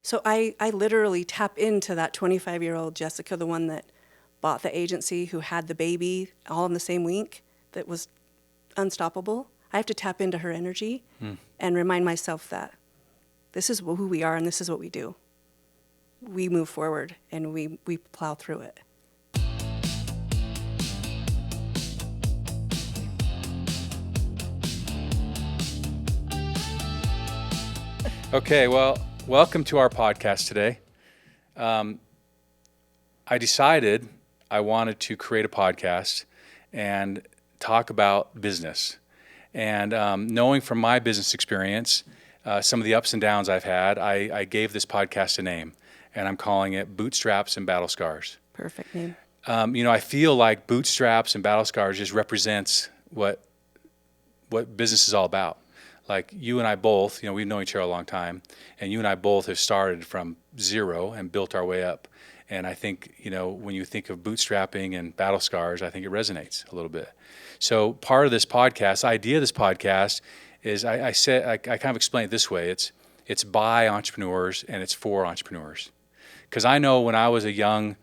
So I literally tap into that 25-year-old Jessica, the one that bought the agency, who had the baby all in the same week, that was unstoppable. I have to tap into her energy and remind myself that this is who we are and this is what we do. We move forward and we plow through it. Okay, well, welcome to our podcast today. I decided I wanted to create a podcast and talk about business. And knowing from my business experience, some of the ups and downs I've had, I gave this podcast a name, and I'm calling it Bootstraps and Battle Scars. Perfect name. I feel like Bootstraps and Battle Scars just represents what business is all about. Like you and I both, we've known each other a long time, and you and I both have started from zero and built our way up. And I think, when you think of bootstrapping and battle scars, I think it resonates a little bit. So part of this podcast, the idea of this podcast is I kind of explain it this way. It's by entrepreneurs and it's for entrepreneurs. Because I know when I was a young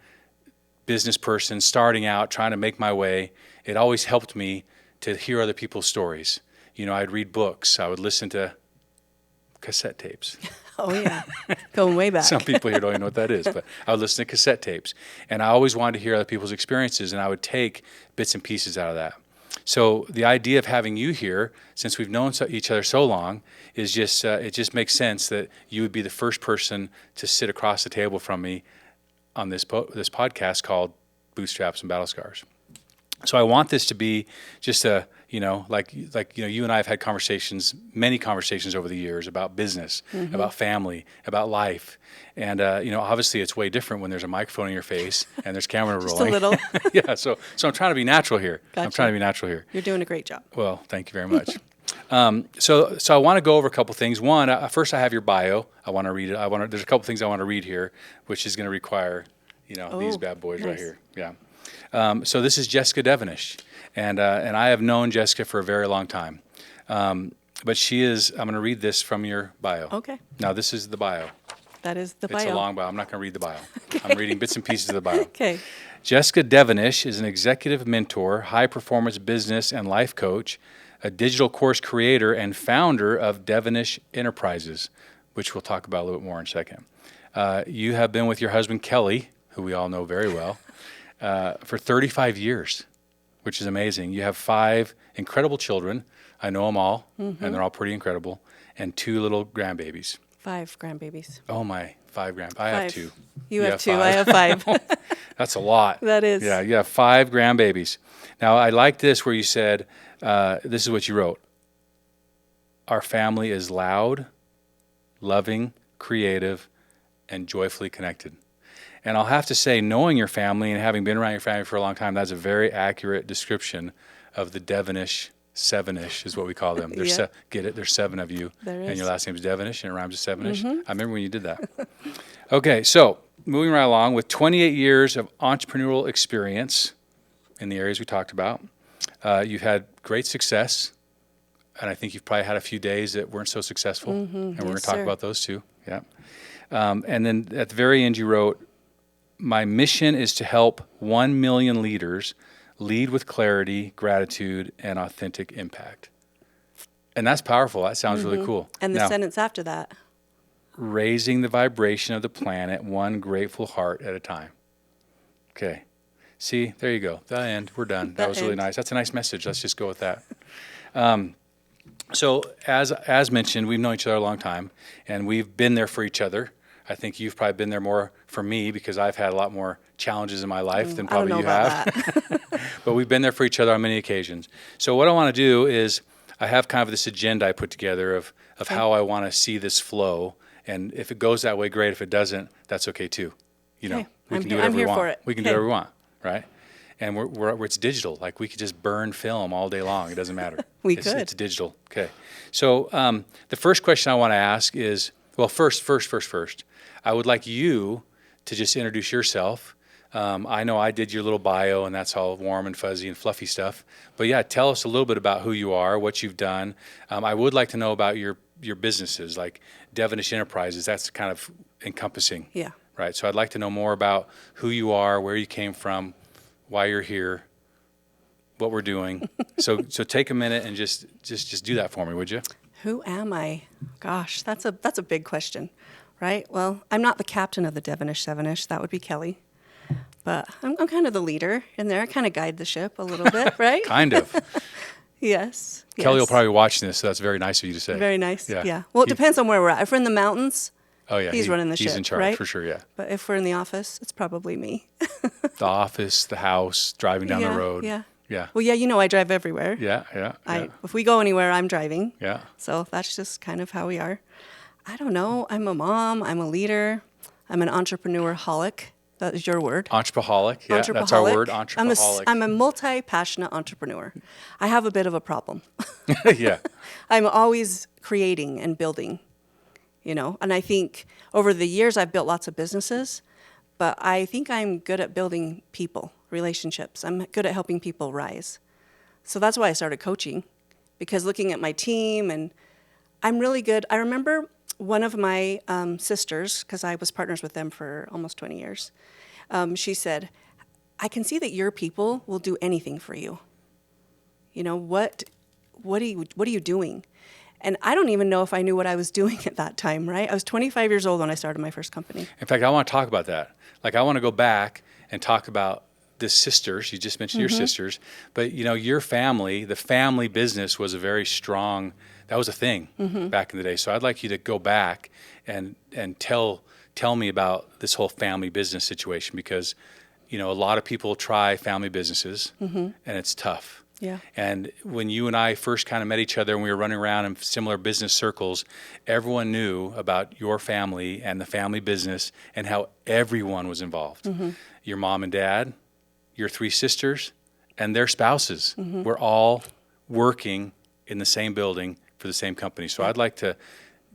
business person starting out, trying to make my way, it always helped me to hear other people's stories. I'd read books. I would listen to cassette tapes. Oh, yeah. Going way back. Some people here don't even know what that is, but I would listen to cassette tapes. And I always wanted to hear other people's experiences, and I would take bits and pieces out of that. So the idea of having you here, since we've known each other so long, is just it just makes sense that you would be the first person to sit across the table from me on this podcast called Bootstraps and Battle Scars. So I want this to be just you and I have had many conversations over the years about business, about family, about life. And, obviously it's way different when there's a microphone in your face and there's camera rolling. Just a little. Yeah. So I'm trying to be natural here. Gotcha. I'm trying to be natural here. You're doing a great job. Well, thank you very much. So I want to go over a couple things. One, first I have your bio. I want to read it. There's a couple things I want to read here, which is going to require, these bad boys right here. Yeah. So this is Jessica Devenish, and I have known Jessica for a very long time. But she is, I'm going to read this from your bio. Okay. Now, this is the bio. That is the bio. It's a long bio. I'm not going to read the bio. Okay. I'm reading bits and pieces of the bio. Okay. Jessica Devenish is an executive mentor, high-performance business and life coach, a digital course creator, and founder of Devenish Enterprises, which we'll talk about a little bit more in a second. You have been with your husband, Kelly, who we all know very well, for 35 years, which is amazing. You have 5 incredible children. I know them all, and they're all pretty incredible, and 2 little grandbabies. 5 grandbabies. Oh, my, 5 grandbabies. I have 2. You have 2. I have 5. That's a lot. That is. Yeah, you have 5 grandbabies. Now, I like this where you said, this is what you wrote. Our family is loud, loving, creative, and joyfully connected. And I'll have to say, knowing your family and having been around your family for a long time, that's a very accurate description of the Devenish, 7-ish is what we call them. Get it? There's 7 of you. There is. And your last name is Devenish, and it rhymes with 7-ish. I remember when you did that. Okay, so moving right along, with 28 years of entrepreneurial experience in the areas we talked about, you've had great success, and I think you've probably had a few days that weren't so successful, and we're going to talk about those too. Yeah. And then at the very end, you wrote, my mission is to help 1 million leaders lead with clarity, gratitude, and authentic impact. And that's powerful. That sounds really cool. And the sentence after that. Raising the vibration of the planet one grateful heart at a time. Okay. See, there you go. The end. We're done. That was really nice. That's a nice message. Let's just go with that. So as mentioned, we've known each other a long time, and we've been there for each other. I think you've probably been there more for me because I've had a lot more challenges in my life than probably you have. But we've been there for each other on many occasions. So what I want to do is I have kind of this agenda I put together of how I want to see this flow. And if it goes that way, great. If it doesn't, that's okay too. We can do whatever we want. We can do whatever we want, right? And it's digital. Like we could just burn film all day long. It doesn't matter. It's digital. Okay. So the first question I want to ask is, well, first. I would like you to just introduce yourself. I know I did your little bio, and that's all warm and fuzzy and fluffy stuff. But yeah, tell us a little bit about who you are, what you've done. I would like to know about your businesses, like Devenish Enterprises. That's kind of encompassing. Yeah. Right. So I'd like to know more about who you are, where you came from, why you're here, what we're doing. So take a minute and just do that for me, would you? Who am I? Gosh, that's a big question, right? Well, I'm not the captain of the Devenish Sevenish. That would be Kelly. But I'm kind of the leader in there. I kind of guide the ship a little bit, right? Kind of. Yes. Kelly will yes. probably be watching this, so that's very nice of you to say. Very nice. Yeah. Yeah. Well, it depends on where we're at. If we're in the mountains, Oh, yeah. he's running the ship. He's in charge, right? for sure, yeah. But if we're in the office, it's probably me. The office, the house, driving down the road. Yeah. Yeah. Well, yeah, I drive everywhere. Yeah. If we go anywhere, I'm driving. Yeah. So that's just kind of how we are. I don't know. I'm a mom. I'm a leader. I'm an entrepreneur-holic. That is your word. Entrepreneur-holic. Yeah, that's our word, entrepreneur-holic. I'm a multi-passionate entrepreneur. I have a bit of a problem. Yeah. I'm always creating and building, and I think over the years I've built lots of businesses, but I think I'm good at building people, relationships. I'm good at helping people rise. So that's why I started coaching, because looking at my team, and I'm really good. I remember one of my sisters, because I was partners with them for almost 20 years, she said, I can see that your people will do anything for you. What are you doing? And I don't even know if I knew what I was doing at that time, right? I was 25 years old when I started my first company. In fact, I want to talk about that. Like, I want to go back and talk about the sisters. You just mentioned your sisters, but your family, the family business was a very strong, that was a thing back in the day. So I'd like you to go back and tell me about this whole family business situation, because, a lot of people try family businesses and it's tough. Yeah. And when you and I first kind of met each other and we were running around in similar business circles, everyone knew about your family and the family business and how everyone was involved. Your mom and dad, your three sisters, and their spouses were all working in the same building for the same company. So I'd like to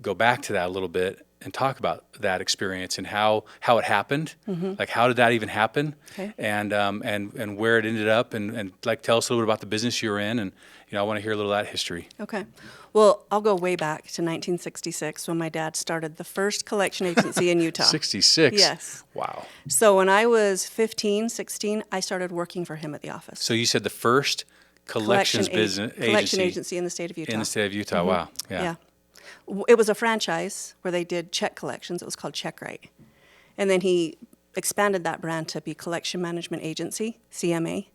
go back to that a little bit and talk about that experience and how it happened. Like, how did that even happen? Okay. And where it ended up, and like, tell us a little bit about the business you were in, and I want to hear a little of that history. Okay. Well, I'll go way back to 1966 when my dad started the first collection agency in Utah. 66? Yes. Wow. So when I was 15, 16, I started working for him at the office. So you said the first collections business collection agency in the state of Utah. In the state of Utah, wow. Yeah. It was a franchise where they did check collections. It was called CheckRight. And then he expanded that brand to be Collection Management Agency, CMA.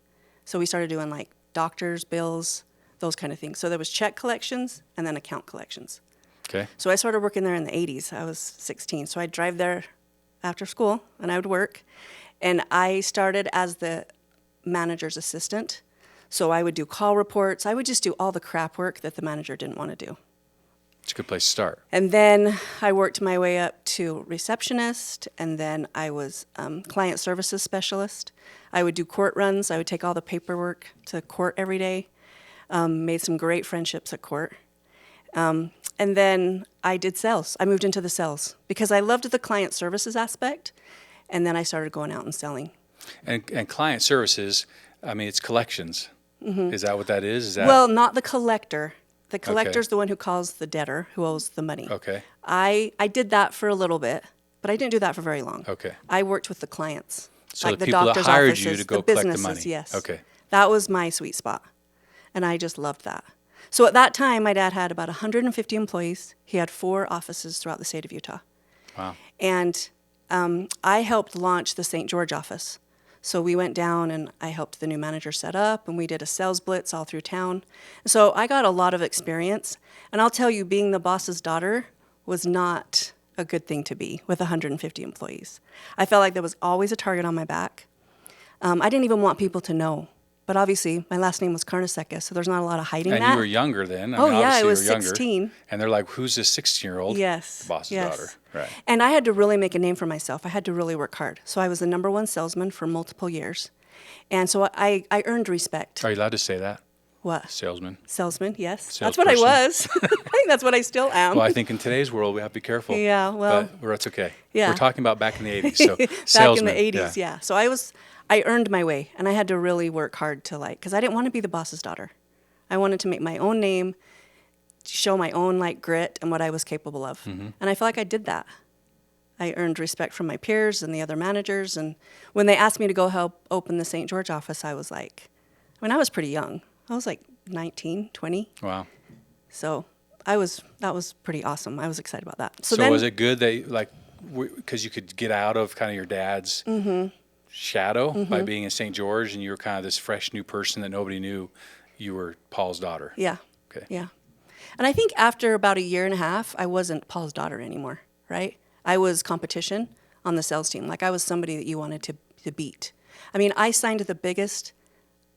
So we started doing like doctors, bills, those kind of things. So there was check collections and then account collections. Okay. So I started working there in the 80s. I was 16. So I'd drive there after school and I would work. And I started as the manager's assistant. So I would do call reports. I would just do all the crap work that the manager didn't want to do. It's a good place to start. And then I worked my way up to receptionist, and then I was client services specialist. I would do court runs. I would take all the paperwork to court every day. Made some great friendships at court. And then I did sales. I moved into the sales because I loved the client services aspect, and then I started going out and selling. And client services, I mean, it's collections. Is that what that is? Well, not the collector. The collector's the one who calls the debtor, who owes the money. Okay. I did that for a little bit, but I didn't do that for very long. Okay. I worked with the clients. So like the people that hired you to go collect the money. Yes. Okay. That was my sweet spot, and I just loved that. So at that time, my dad had about 150 employees. He had 4 offices throughout the state of Utah. Wow. And I helped launch the St. George office. So we went down and I helped the new manager set up, and we did a sales blitz all through town. So I got a lot of experience. And I'll tell you, being the boss's daughter was not a good thing to be with 150 employees. I felt like there was always a target on my back. I didn't even want people to know. But obviously, my last name was Karnasekis, so there's not a lot of hiding that. And you were younger then. I was you were 16. And they're like, who's this 16-year-old? Yes. Boss's daughter. Right. And I had to really make a name for myself. I had to really work hard. So I was the number 1 salesman for multiple years. And so I earned respect. Are you allowed to say that? What? Salesman. Salesman, yes. That's what I was. I think that's what I still am. Well, I think in today's world, we have to be careful. Yeah, well. But that's okay. Yeah. We're talking about back in the 80s. So back salesman. in the 80s, yeah. So I earned my way, and I had to really work hard to because I didn't want to be the boss's daughter. I wanted to make my own name, show my own grit and what I was capable of. And I feel like I did that. I earned respect from my peers and the other managers. And when they asked me to go help open the St. George office, I was like, I was pretty young. I was like 19, 20. Wow. So that was pretty awesome. I was excited about that. So then, was it good that because you could get out of kind of your dad's shadow by being in St. George, and you were kind of this fresh new person that nobody knew you were Paul's daughter? Yeah. Okay. Yeah. And I think after about a year and a half, I wasn't Paul's daughter anymore, right? I was competition on the sales team. Like I was somebody that you wanted to beat. I mean, I signed the biggest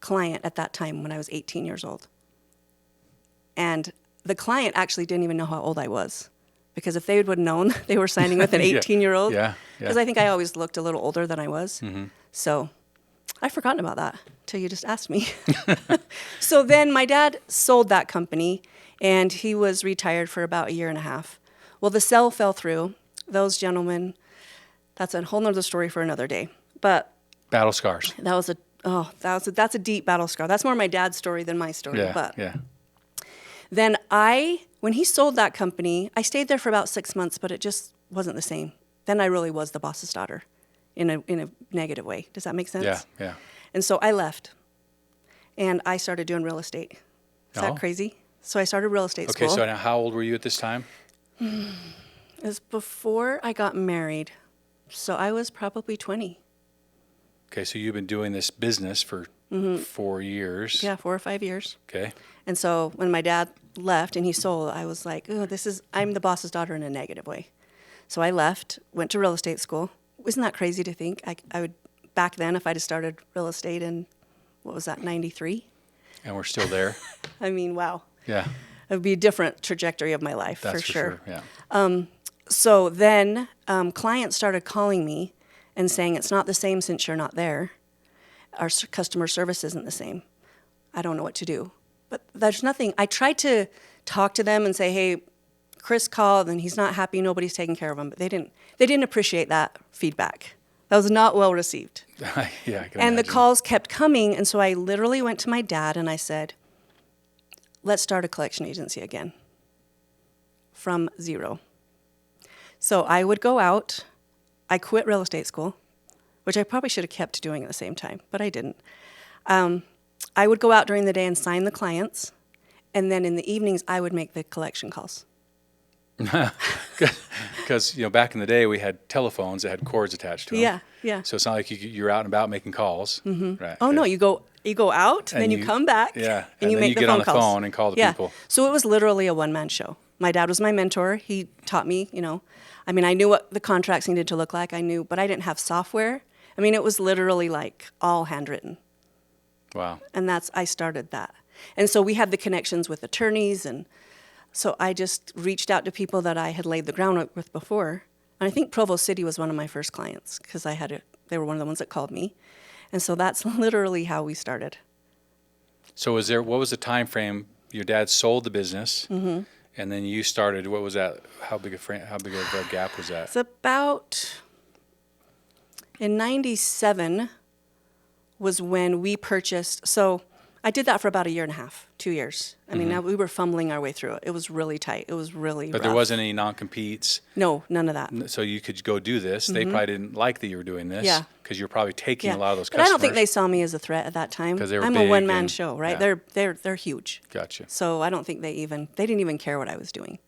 client at that time when I was 18 years old. And the client actually didn't even know how old I was. Because if they would have known they were signing with an 18-year-old, Yeah. because I think I always looked a little older than I was. So I've forgotten about that till you just asked me. So then my dad sold that company, and he was retired for about a year and a half. Well, the sale fell through. Those gentlemen, that's a whole nother story for another day. But Battle scars. that's a deep battle scar. That's more my dad's story than my story. Yeah. But Yeah. then when he sold that company, I stayed there for about 6 months, but it just wasn't the same. Then I really was the boss's daughter in a negative way. Does that make sense? Yeah. Yeah. And so I left, and I started doing real estate. Is Oh. that crazy? So I started real estate school. Okay. So now how old were you at this time? It was before I got married. So I was probably 20. Okay. So you've been doing this business for 4 years. Yeah, 4 or 5 years. Okay. And so when my dad left and he sold, I was like, oh, I'm the boss's daughter in a negative way. So I left, went to real estate school. Isn't that crazy to think? I would, back then, if I'd have started real estate in, 93? And we're still there. I mean, wow. Yeah. It would be a different trajectory of my life, That's for sure. Yeah. So then clients started calling me and saying, it's not the same since you're not there. Our customer service isn't the same. I don't know what to do. But there's nothing. I tried to talk to them and say, hey, Chris called and he's not happy. Nobody's taking care of him. But they didn't appreciate that feedback. That was not well received. Yeah. I can And imagine. the calls kept coming. And so I literally went to my dad and I said, let's start a collection agency again from zero. So I would go out. I quit real estate school, which I probably should have kept doing at the same time, but I didn't. I would go out during the day and sign the clients, and then in the evenings, I would make the collection calls. Because back in the day we had telephones that had cords attached to them. Yeah, yeah. So it's not like you're out and about making calls. Right. Oh no, you go out, And then you come back, Yeah. and you then make you the get phone on the calls. phone and call the Yeah. people. So it was literally a one-man show. My dad was my mentor. He taught me, I mean, I knew what the contracts needed to look like. But I didn't have software. I mean, it was literally like all handwritten. Wow. And I started that. And so we had the connections with attorneys, and so I just reached out to people that I had laid the groundwork with before. And I think Provo City was one of my first clients because they were one of the ones that called me. And so that's literally how we started. So what was the time frame? Your dad sold the business, and then you started. What was that? How big of a gap was that? It's about, in 97 was when we purchased, so I did that for about a year and a half, 2 years. I mean, now we were fumbling our way through it. It was really tight. It was really But rough. there wasn't any non-competes, No, none of that. so you could go do this. They probably didn't like that you were doing this, Yeah. because you're probably taking Yeah. a lot of those But customers. I don't think they saw me as a threat at that time. 'Cause they were I'm a big one-man and- show, right? yeah. They're huge. Gotcha. So I don't think they didn't even care what I was doing.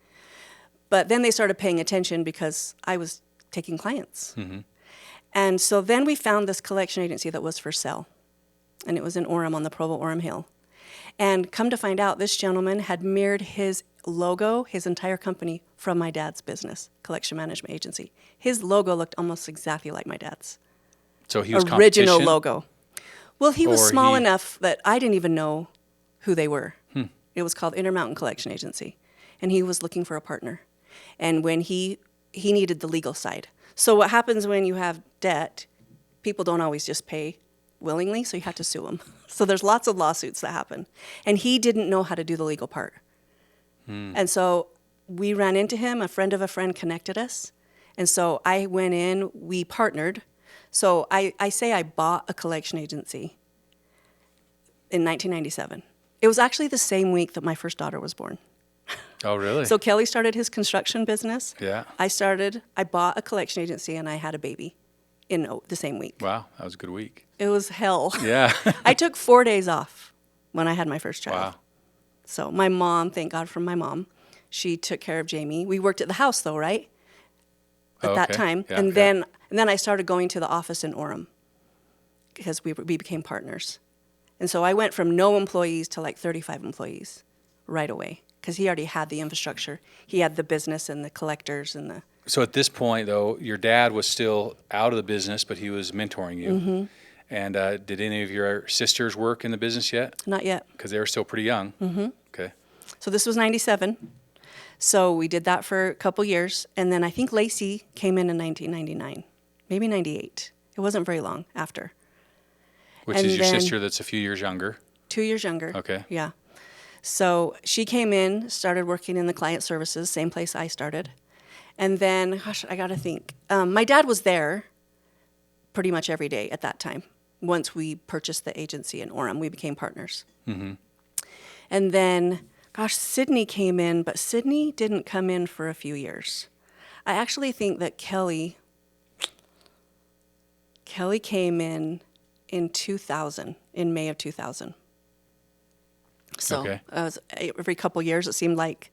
But then they started paying attention because I was taking clients. And so then we found this collection agency that was for sale. And it was in Orem on the Provo-Orem Hill. And come to find out, this gentleman had mirrored his logo, his entire company, from my dad's business, collection management agency. His logo looked almost exactly like my dad's. So he was Original competition? logo. Well, he was Or small he- enough that I didn't even know who they were. It was called Intermountain Collection Agency. And he was looking for a partner. And when he needed the legal side. So what happens when you have debt, people don't always just pay willingly, so you have to sue them. So there's lots of lawsuits that happen. And he didn't know how to do the legal part. And so we ran into him, a friend of a friend connected us. And so I went in, we partnered. So I say I bought a collection agency in 1997. It was actually the same week that my first daughter was born. Oh, really? So Kelly started his construction business. Yeah. I bought a collection agency and I had a baby in the same week. Wow, that was a good week. It was hell. Yeah. I took 4 days off when I had my first child. Wow. So my mom, thank God for my mom, she took care of Jamie. We worked at the house though, right? At that Okay. time. Yeah, and yeah. then I started going to the office in Orem because we became partners. And so I went from no employees to like 35 employees right away because he already had the infrastructure. He had the business and the collectors and the... So at this point, though, your dad was still out of the business, but he was mentoring you. Mm-hmm. And did any of your sisters work in the business yet? Not yet. Because they were still pretty young. Mm-hmm. Okay. So this was 97. So we did that for a couple years. And then I think Lacey came in 1999, maybe 98. It wasn't very long after. Which And is your then- sister that's a few years younger. 2 years younger. Okay. Yeah. So she came in, started working in the client services, same place I started. And then, gosh, I got to think. My dad was there pretty much every day at that time. Once we purchased the agency in Orem, we became partners. Mm-hmm. And then, gosh, Sydney came in, but Sydney didn't come in for a few years. I actually think that Kelly came in 2000, in May of 2000. So Okay. every couple years, it seemed like,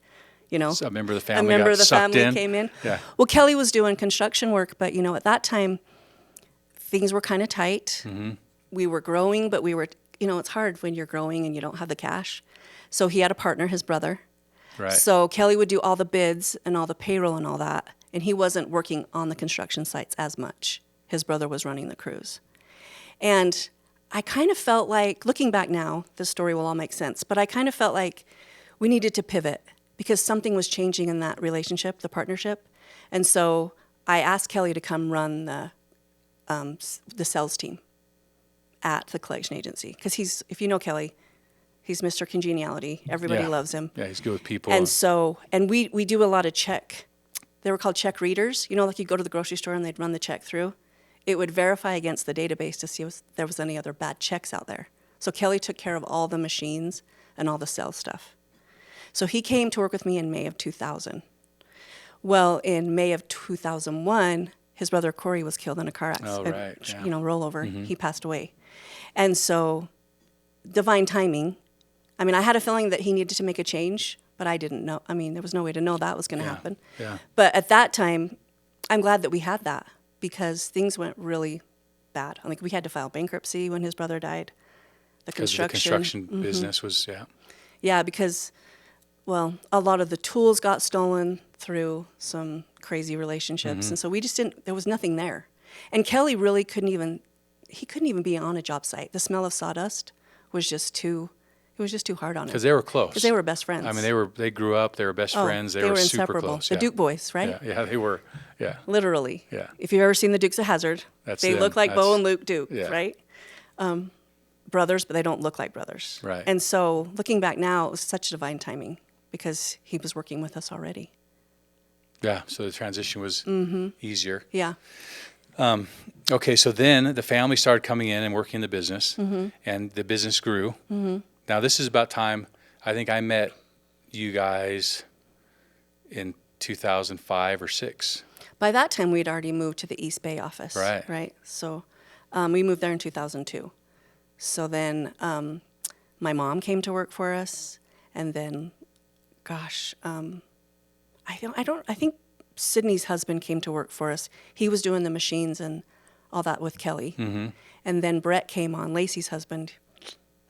you know, So a member of the a family member got of the sucked family in. came in. Yeah. Well, Kelly was doing construction work, but, you know, at that time, things were kind of tight. Mm-hmm. We were growing, but we were, you know, it's hard when you're growing and you don't have the cash. So he had a partner, his brother. Right. So Kelly would do all the bids and all the payroll and all that. And he wasn't working on the construction sites as much. His brother was running the crews. And I kind of felt like, looking back now, this story will all make sense, but I kind of felt like we needed to pivot because something was changing in that relationship, the partnership. And so I asked Kelly to come run the sales team at the collection agency. Because he's, if you know Kelly, he's Mr. Congeniality. Everybody Yeah. loves him. Yeah, he's good with people. And so, and we do a lot of check. They were called check readers. You know, like you go to the grocery store and they'd run the check through. It would verify against the database to see if there was any other bad checks out there. So Kelly took care of all the machines and all the sales stuff. So he came to work with me in May of 2000. Well, in May of 2001, his brother Corey was killed in a car accident. Oh, right, yeah. You know, rollover. Mm-hmm. He passed away. And so, divine timing. I mean, I had a feeling that he needed to make a change, but I didn't know. I mean, there was no way to know that was going to happen. Yeah. But at that time, I'm glad that we had that because things went really bad. Like we had to file bankruptcy when his brother died. Because the construction business was, yeah. Yeah, because, well, a lot of the tools got stolen through some crazy relationships. And so we just didn't, there was nothing there. And Kelly really couldn't even be on a job site. The smell of sawdust was just too hard on him. Because they were close. Because they were best friends. I mean, they grew up, they were best friends, they were super inseparable. close. The Yeah. Duke boys, right? Yeah, they were, yeah. Literally. Yeah. If you've ever seen the Dukes of Hazzard, That's they them. look like Bo That's- and Luke Duke, yeah. right? Brothers, but they don't look like brothers. Right. And so looking back now, it was such divine timing because he was working with us already. Yeah, so the transition was easier. Yeah. Okay, so then the family started coming in and working in the business, and the business grew. Now, this is about time, I think I met you guys in 2005 or 6. By that time, we'd already moved to the East Bay office. Right. Right. So we moved there in 2002. So then my mom came to work for us, and then, gosh, I think Sydney's husband came to work for us. He was doing the machines and all that with Kelly. And then Brett came on, Lacey's husband.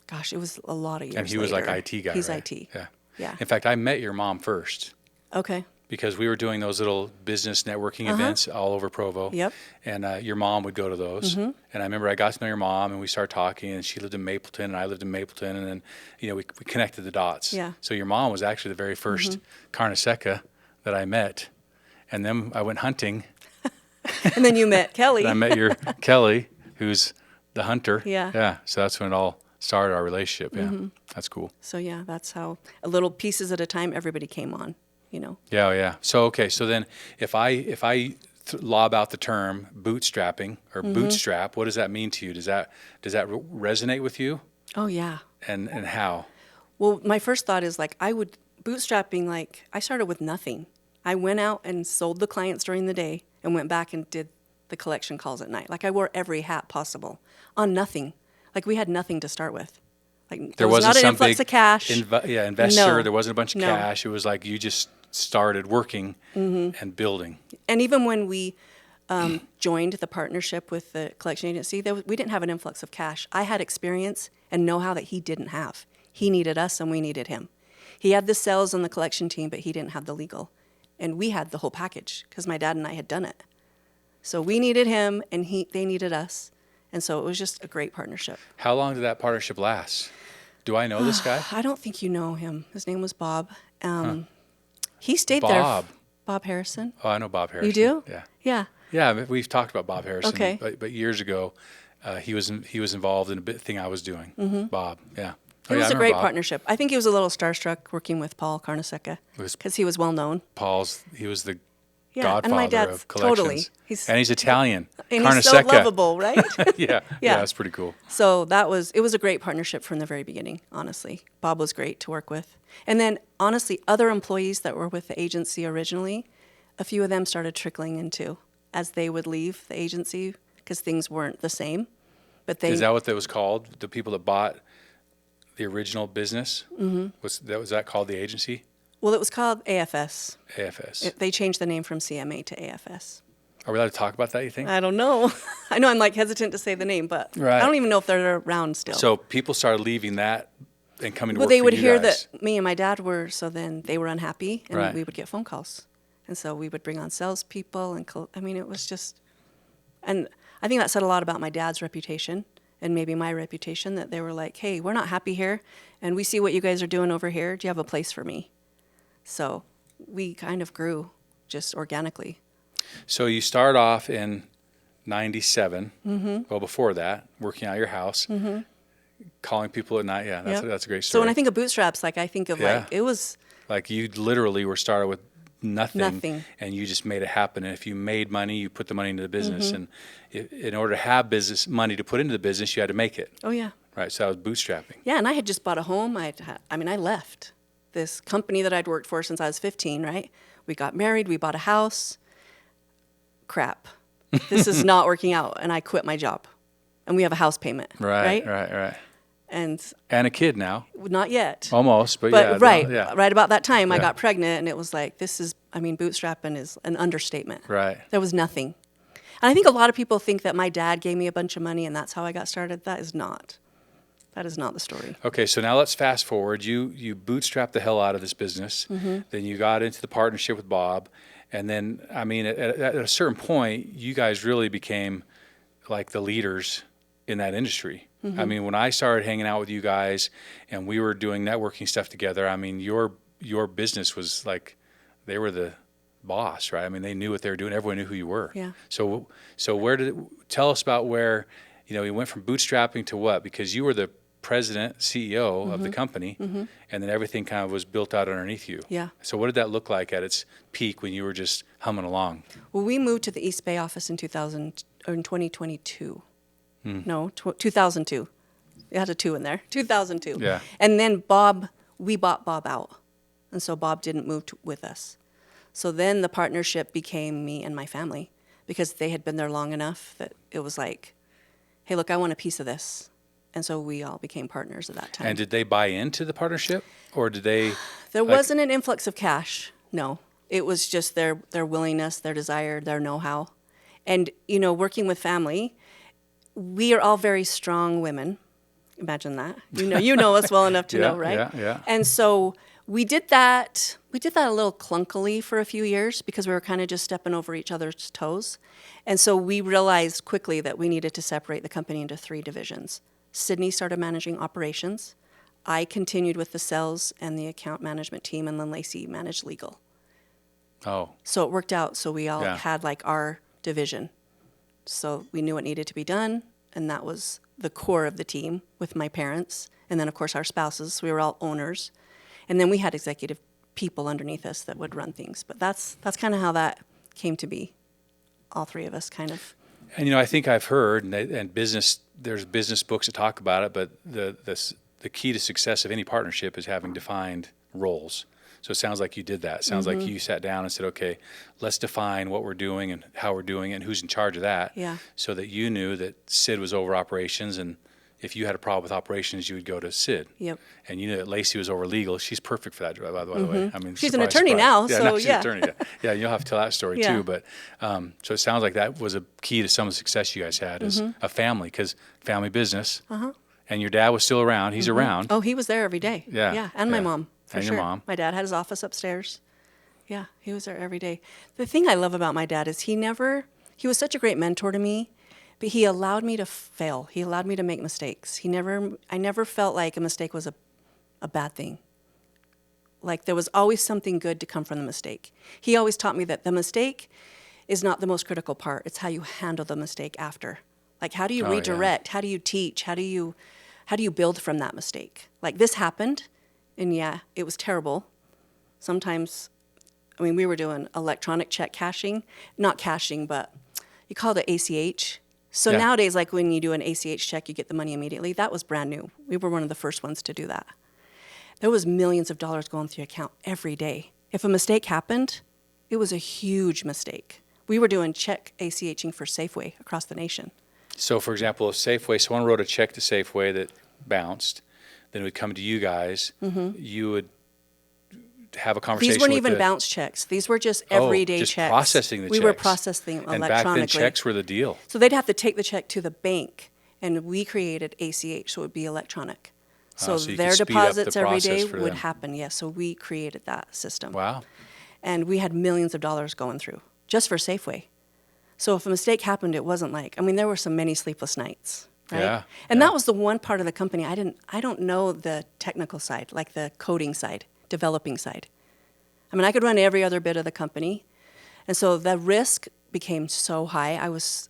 Gosh, it was a lot of years And he was like later. IT guy, He's right? IT. Yeah. Yeah. In fact, I met your mom first Okay. because we were doing those little business networking events all over Provo. Yep. And your mom would go to those. And I remember I got to know your mom, and we started talking, and she lived in Mapleton, and I lived in Mapleton, and then, we connected the dots. Yeah. So your mom was actually the very first carne seca that I met. And then I went hunting, And then you met Kelly. and I met your Kelly, who's the hunter. Yeah. Yeah. So that's when it all started, our relationship. Yeah. That's cool. So yeah, that's how a little pieces at a time everybody came on, Yeah, yeah. So okay, so then if I lob out the term bootstrapping or bootstrap, what does that mean to you? Does that resonate with you? Oh yeah. And how? Well, my first thought is like I would bootstrapping, like, I started with nothing. I went out and sold the clients during the day and went back and did the collection calls at night. Like, I wore every hat possible on nothing. Like, we had nothing to start with. Like, There was wasn't not an some influx big of cash. Investor. No. There wasn't a bunch of No. cash. It was like you just started working Mm-hmm. and building. And even when we joined the partnership with the collection agency, we didn't have an influx of cash. I had experience and know-how that he didn't have. He needed us and we needed him. He had the sales and the collection team, but he didn't have the legal. And we had the whole package because my dad and I had done it. So we needed him and they needed us. And so it was just a great partnership. How long did that partnership last? Do I know this guy? I don't think you know him. His name was Bob. He stayed Bob. there. Bob Harrison. Oh, I know Bob Harrison. You do? Yeah. Yeah. Yeah, we've talked about Bob Harrison. Okay. But years ago, he was involved in a bit thing I was doing. Mm-hmm. Bob. Yeah. It was a great partnership. I think he was a little starstruck working with Paul Carnesecca because he was well known. He was the Yeah, godfather and my dad's of collections. totally. And he's Italian. And he's so lovable, right? Yeah. Yeah, that's pretty cool. So it was a great partnership from the very beginning, honestly. Bob was great to work with. And then, honestly, other employees that were with the agency originally, a few of them started trickling into as they would leave the agency because things weren't the same. But Is that what that was called? The people that bought the original business? Mm-hmm. Was that called the agency? Well, it was called AFS. AFS. They changed the name from CMA to AFS. Are we allowed to talk about that, you think? I don't know. I know I'm like hesitant to say the name, but Right. I don't even know if they're around still. So people started leaving that and coming to well, work they for would you hear guys. that me and my dad were, so then they were unhappy, and Right. we would get phone calls. And so we would bring on salespeople, it was just, and I think that said a lot about my dad's reputation and maybe my reputation, that they were like, hey, we're not happy here, and we see what you guys are doing over here. Do you have a place for me? So we kind of grew just organically. So you start off in 97, Mm-hmm. well, before that, working out of your house, calling people at night. Yeah, Yep. that's a great So story. when I think of Bootstraps, I think of Yeah. it was Like you literally were started with nothing, Nothing. and you just made it happen. And if you made money, you put the money into the business. Mm-hmm. And in order to have business money to put into the business, you had to make it. oh yeah. Right, so that was bootstrapping. Yeah, and I had just bought a home. I left this company that I'd worked for since I was 15, right? We got married, we bought a house. Crap. This is not working out, and I quit my job. And we have a house payment, right? Right. And And a kid now, not yet. almost, but But yeah. right, Yeah. right about that time, I Yeah. got pregnant, and it was like, bootstrapping is an understatement. Right. There was nothing. And I think a lot of people think that my dad gave me a bunch of money, and that's how I got started. That is not the story. Okay, so now let's fast forward. You bootstrapped the hell out of this business. Mm-hmm. Then you got into the partnership with Bob. And then, at a certain point, you guys really became like the leaders in that industry. Mm-hmm. When I started hanging out with you guys and we were doing networking stuff together, your business was like, they were the boss, right? They knew what they were doing. Everyone knew who you were. Yeah. So tell us about where, you went from bootstrapping to what? Because you were the president, CEO of the company, and then everything kind of was built out underneath you. Yeah. So what did that look like at its peak when you were just humming along? Well, we moved to the East Bay office in 2022. No, 2002. It had a 2 in there. 2002. Yeah. And then we bought Bob out. And so Bob didn't move with us. So then the partnership became me and my family because they had been there long enough that it was like, hey, look, I want a piece of this. And so we all became partners at that time. And did they buy into the partnership, or did they? There wasn't an influx of cash. No, it was just their willingness, their desire, their know-how. And, working with family, we are all very strong women. Imagine that. You know us well enough to know, right? Yeah. And so we did that. We did that a little clunkily for a few years because we were kind of just stepping over each other's toes. And so we realized quickly that we needed to separate the company into 3 divisions. Sydney started managing operations. I continued with the sales and the account management team, and then Lacey managed legal. Oh. So it worked out. So we all Yeah. had like our division. So we knew what needed to be done, and that was the core of the team with my parents. And then, of course, our spouses. We were all owners. And then we had executive people underneath us that would run things. But that's kind of how that came to be. All 3 of us kind of. And I think I've heard, and there's business books that talk about it, but the key to success of any partnership is having defined roles. So it sounds like you did that. It sounds like you sat down and said, okay, let's define what we're doing and how we're doing it and who's in charge of that. Yeah. So that you knew that Sid was over operations, and if you had a problem with operations, you would go to Sid. Yep. And you knew that Lacey was over legal. She's perfect for that, by the way. I mean, She's an surprise, attorney surprise. now, Yeah, so now she's yeah. an attorney. Yeah, you'll have to tell that story Yeah. too. But so it sounds like that was a key to some of the success you guys had as a family, because family business. And your dad was still around. He's around. Oh, he was there every day. Yeah, Yeah, and my yeah. mom, for And sure. your mom. My dad had his office upstairs. Yeah, he was there every day. The thing I love about my dad is he was such a great mentor to me, but he allowed me to fail. He allowed me to make mistakes. I never felt like a mistake was a bad thing. Like there was always something good to come from the mistake. He always taught me that the mistake is not the most critical part. It's how you handle the mistake after. Like how do you redirect? How do you teach? How do you build from that mistake? Like this happened, and yeah, it was terrible. Sometimes, I mean, we were doing electronic check cashing, not cashing, but you call it ACH. So Yeah. nowadays, like when you do an ACH check, you get the money immediately. That was brand new. We were one of the first ones to do that. There was millions of dollars going through your account every day. If a mistake happened, it was a huge mistake. We were doing check ACHing for Safeway across the nation. So, for example, if Safeway, someone wrote a check to Safeway that bounced, then it would come to you guys. You would have a conversation. These weren't with even the, bounce checks. These were just everyday just checks. processing the We were checks. processing And electronically. back then, checks were the deal. So they'd have to take the check to the bank, and we created ACH, so it would be electronic. So so you their could speed up the deposits every day process for would them. happen. Yes, so we created that system. Wow. And we had millions of dollars going through just for Safeway. So if a mistake happened, it wasn't like, I mean, there were some many sleepless nights, right? Yeah, And yeah. that was the one part of the company I don't know the technical side, like the coding side, developing side. I mean, I could run every other bit of the company. And so the risk became so high.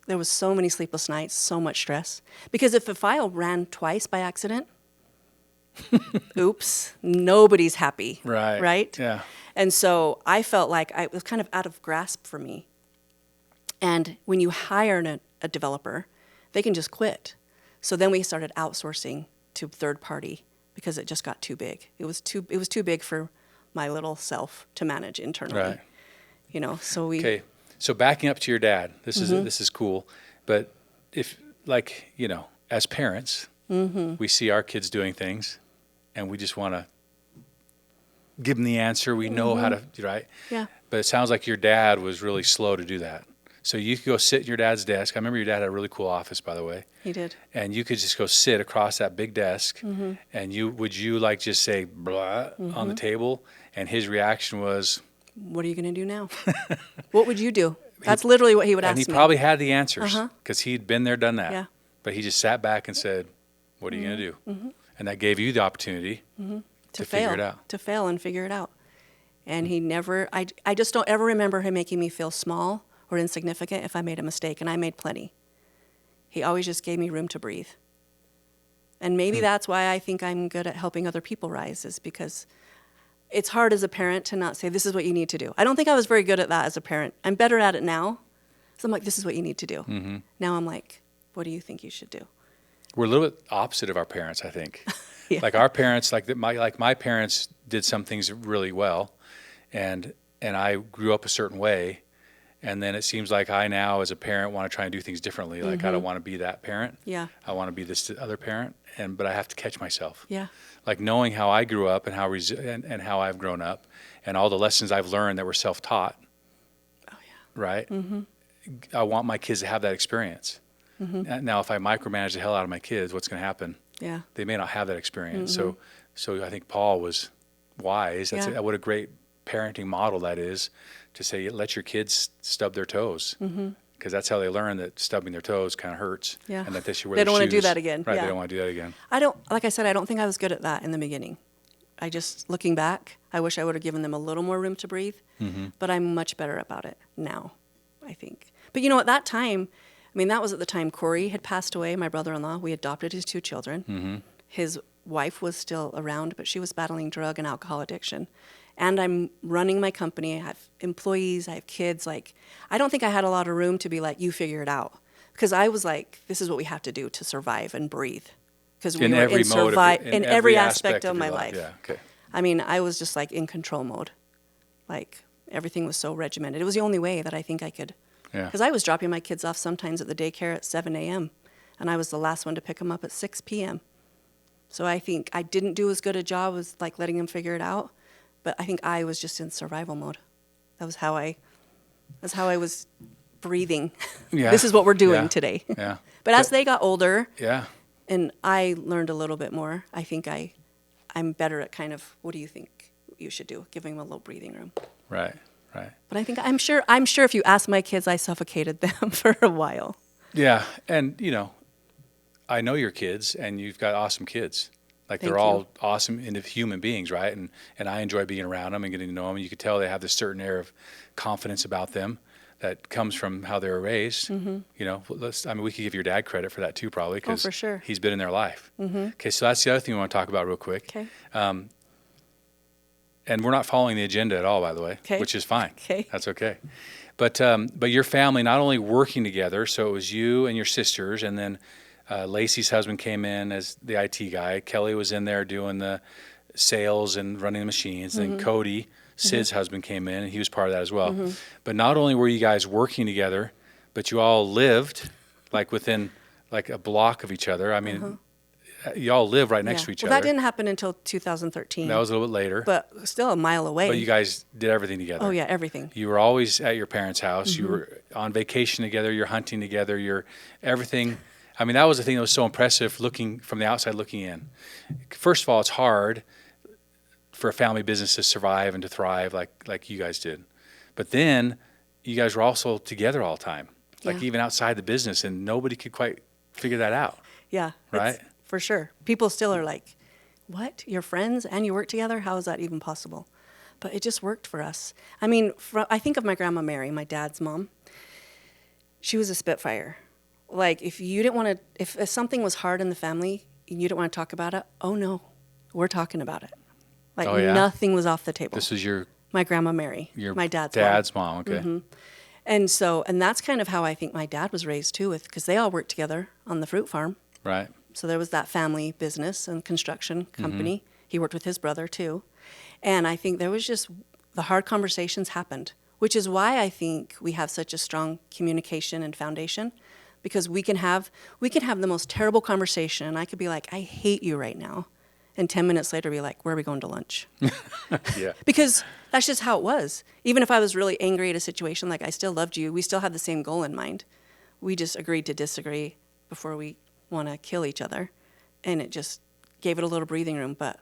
There was so many sleepless nights, so much stress. Because if a file ran twice by accident, oops, nobody's happy. Right. Right? Yeah. And so I felt like it was kind of out of grasp for me. And when you hire a developer, they can just quit. So then we started outsourcing to third party because it just got too big. It was too big for my little self to manage internally. Right. You know, so we Okay. So backing up to your dad, this is cool. But if, like, you know, as parents, we see our kids doing things, and we just want to give them the answer. We know how to, right? Yeah. But it sounds like your dad was really slow to do that. So you could go sit at your dad's desk. I remember your dad had a really cool office, by the way. He did. And you could just go sit across that big desk, and would you like just say blah on the table, and his reaction was, What are you going to do now? What would you do? That's literally what he would ask and he me. probably had the answers because he'd been there, done that. Yeah. But he just sat back and said, "What are you going to do?" And that gave you the opportunity to fail, figure it out. To fail and figure it out. And he never, I just don't ever remember him making me feel small or insignificant if I made a mistake, and I made plenty. He always just gave me room to breathe. And maybe that's why I think I'm good at helping other people rise, is because it's hard as a parent to not say, this is what you need to do. I don't think I was very good at that as a parent. I'm better at it now. So I'm like, this is what you need to do. Now I'm like, what do you think you should do? We're a little bit opposite of our parents, I think. Yeah. Like our parents, my parents did some things really well, and I grew up a certain way, and then it seems like I now, as a parent, want to try and do things differently. Like I don't want to be that parent. Yeah. I want to be this other parent, but I have to catch myself. Yeah. Like knowing how I grew up and and how I've grown up, and all the lessons I've learned that were self-taught. Oh, yeah. Right. I want my kids to have that experience. Now, if I micromanage the hell out of my kids, what's going to happen? Yeah. They may not have that experience. So I think Paul was wise. What a great parenting model that is, to say, let your kids stub their toes, because that's how they learn that stubbing their toes kind of hurts. Yeah. And that they should wear They their don't want to do shoes. that again. Right. Yeah. They don't want to do that again. Like I said, I don't think I was good at that in the beginning. Looking back, I wish I would have given them a little more room to breathe, but I'm much better about it now, I think. But you know, at that time, I mean, that was at the time Corey had passed away, my brother-in-law. We adopted his 2 children. His wife was still around, but she was battling drug and alcohol addiction. And I'm running my company. I have employees. I have kids. Like, I don't think I had a lot of room to be like, you figure it out. Because I was like, this is what we have to do to survive and breathe. Because we were in every aspect of my life. Yeah. Okay. I mean, I was just like in control mode. Like everything was so regimented. It was the only way that I think I could. Yeah. Because I was dropping my kids off sometimes at the daycare at 7 a.m. and I was the last one to pick them up at 6 p.m. So I think I didn't do as good a job as like letting them figure it out, but I think I was just in survival mode. That's how I was breathing. Yeah. This is what we're doing Yeah. today. Yeah. But as they got older, Yeah. and I learned a little bit more, I think I'm better at kind of, what do you think you should do? Giving them a little breathing room. Right. Right. But I think I'm sure if you ask my kids, I suffocated them for a while. Yeah. And, you know, I know your kids, and you've got awesome kids. Like Thank they're you. all awesome human beings, right? And I enjoy being around them and getting to know them. And you could tell they have this certain air of confidence about them that comes from how they were raised. Mm-hmm. You know, we could give your dad credit for that too, probably, because for sure. he's been in their life. Mm-hmm. Okay, so that's the other thing we want to talk about real quick. Okay. And we're not following the agenda at all, by the way, Okay. which is fine. Okay. That's okay. But your family not only working together, so it was you and your sisters, and then Lacey's husband came in as the IT guy. Kelly was in there doing the sales and running the machines. Mm-hmm. And Cody, Sid's husband, came in, and he was part of that as well. Mm-hmm. But not only were you guys working together, but you all lived like within like a block of each other. I mean, you all live right next to each Well, other. that didn't happen until 2013. That was a little bit later. But still a mile away. But you guys did everything together. Oh, yeah, everything. You were always at your parents' house. Mm-hmm. You were on vacation together. You're hunting together. You're everything. I mean, that was the thing that was so impressive looking from the outside looking in. First of all, it's hard for a family business to survive and to thrive like you guys did. But then you guys were also together all the time, like Yeah. even outside the business, and nobody could quite figure that out. Yeah. Right? For sure. People still are like, what? You're friends and you work together? How is that even possible? But it just worked for us. I mean, I think of my grandma Mary, my dad's mom. She was a spitfire. Like, if you didn't want to, if something was hard in the family and you didn't want to talk about it, oh no, we're talking about it. Like, Oh, yeah? nothing was off the table. This was My grandma Mary, my dad's mom. mom. Okay. Mm-hmm. And that's kind of how I think my dad was raised too, because they all worked together on the fruit farm. Right. So there was that family business and construction company. Mm-hmm. He worked with his brother too. And I think there was just, the hard conversations happened, which is why I think we have such a strong communication and foundation, because we can have the most terrible conversation and I could be like, I hate you right now. And 10 minutes later be like, where are we going to lunch? Yeah. Because that's just how it was. Even if I was really angry at a situation, like I still loved you, we still had the same goal in mind. We just agreed to disagree before we want to kill each other. And it just gave it a little breathing room. But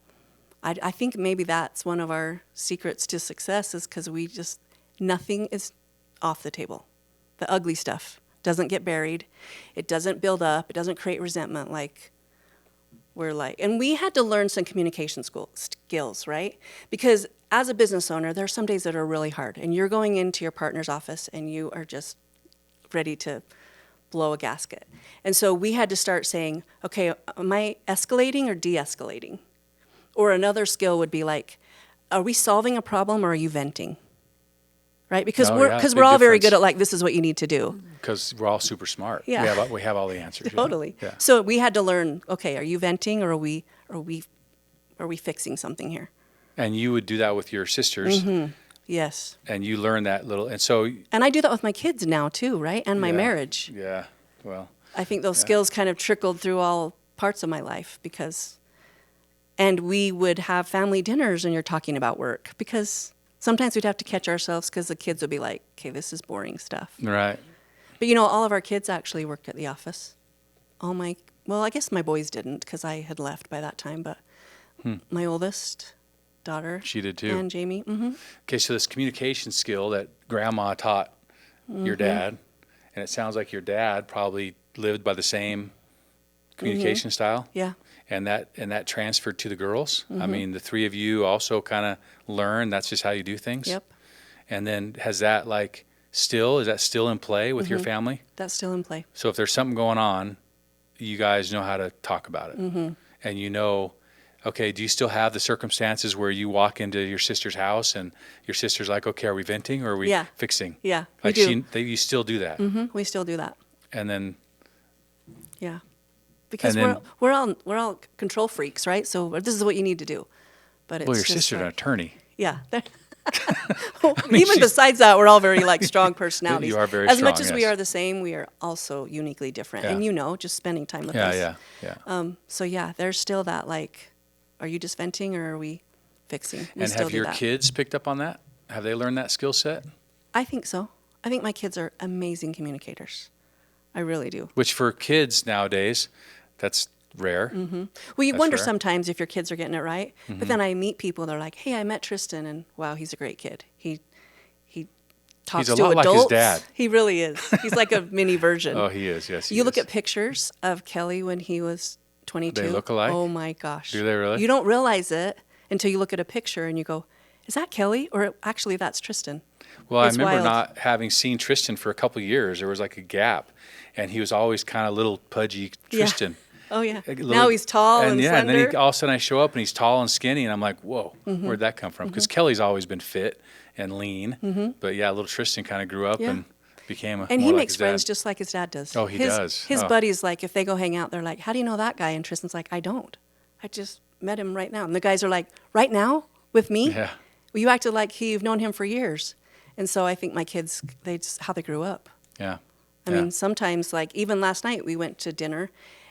I think maybe that's one of our secrets to success, is because nothing is off the table. The ugly stuff doesn't get buried. It doesn't build up. It doesn't create resentment and we had to learn some communication skills, right? Because as a business owner, there are some days that are really hard, and you're going into your partner's office and you are just ready to blow a gasket. And so we had to start saying, okay, am I escalating or de-escalating? Or another skill would be like, are we solving a problem or are you venting? Right? Because we're big all very difference. good at this is what you need to do. Because we're all super smart. Yeah. We have all the answers. Totally. Yeah. So we had to learn, okay, are you venting or are we fixing something here? And you would do that with your sisters. Mm-hmm. Yes. And you learn that little, and so. And I do that with my kids now too, right? And my marriage. Yeah. Well. I think those skills kind of trickled through all parts of my life and we would have family dinners and you're talking about work, because sometimes we'd have to catch ourselves because the kids would be like, okay, this is boring stuff. Right. But all of our kids actually worked at the office. I guess my boys didn't because I had left by that time, but my oldest daughter. She did too. And Jamie. Mm-hmm. Okay, so this communication skill that grandma taught your dad, and it sounds like your dad probably lived by the same communication style. Yeah. And that transferred to the girls. I mean, the three of you also kind of learned that's just how you do things. Yep. And then is that still in play with your family? That's still in play. So if there's something going on, you guys know how to talk about it. Mm-hmm. And okay, do you still have the circumstances where you walk into your sister's house and your sister's like, okay, are we venting or are we fixing? Yeah, like we do. You still do that. Mm-hmm. We still do that. And then. Yeah. Because we're all control freaks, right? So this is what you need to do. but it's Well, your just sister's an like, attorney. yeah. mean, Even besides that, we're all very like strong personalities. You are very as strong, much as we yes. are the same, we are also uniquely different. Yeah. And just spending time with Yeah, us. yeah. So yeah, there's still that like, are you just venting or are we fixing? We And still have do your that. kids picked up on that? Have they learned that skill set? I think so. I think my kids are amazing communicators. I really do. Which for kids nowadays, that's rare. Well, you That's wonder rare. sometimes if your kids are getting it right. But then I meet people, they're like, hey, I met Tristan, and wow, he's a great kid. He talks He's a to lot like adults. his dad. He really is. He's like a mini version. Oh, he is. Yes, he You is. look at pictures of Kelly when he was 22. They look alike? Oh my gosh. Do they really? You don't realize it until you look at a picture and you go, is that Kelly? Or actually, that's Tristan. Well, It's I remember wild. not having seen Tristan for a couple of years. There was like a gap, and he was always kind of little pudgy Tristan. Oh, yeah. A Now he's tall and yeah, and slender. then all of a sudden I show up and he's tall and skinny, and I'm like, whoa, where'd that come from? Because Kelly's always been fit and lean, but yeah, little Tristan kind of grew up Yeah. and became And more he like makes his friends dad. just like his dad does. Oh, he does. His Oh. buddies, like, if they go hang out, they're like, how do you know that guy? And Tristan's like, I don't. I just met him right now. And the guys are like, right now? With me? Yeah. Well, you acted like you've known him for years. And so I think my kids, how they grew up. Yeah. I mean, sometimes, like, even last night we went to dinner,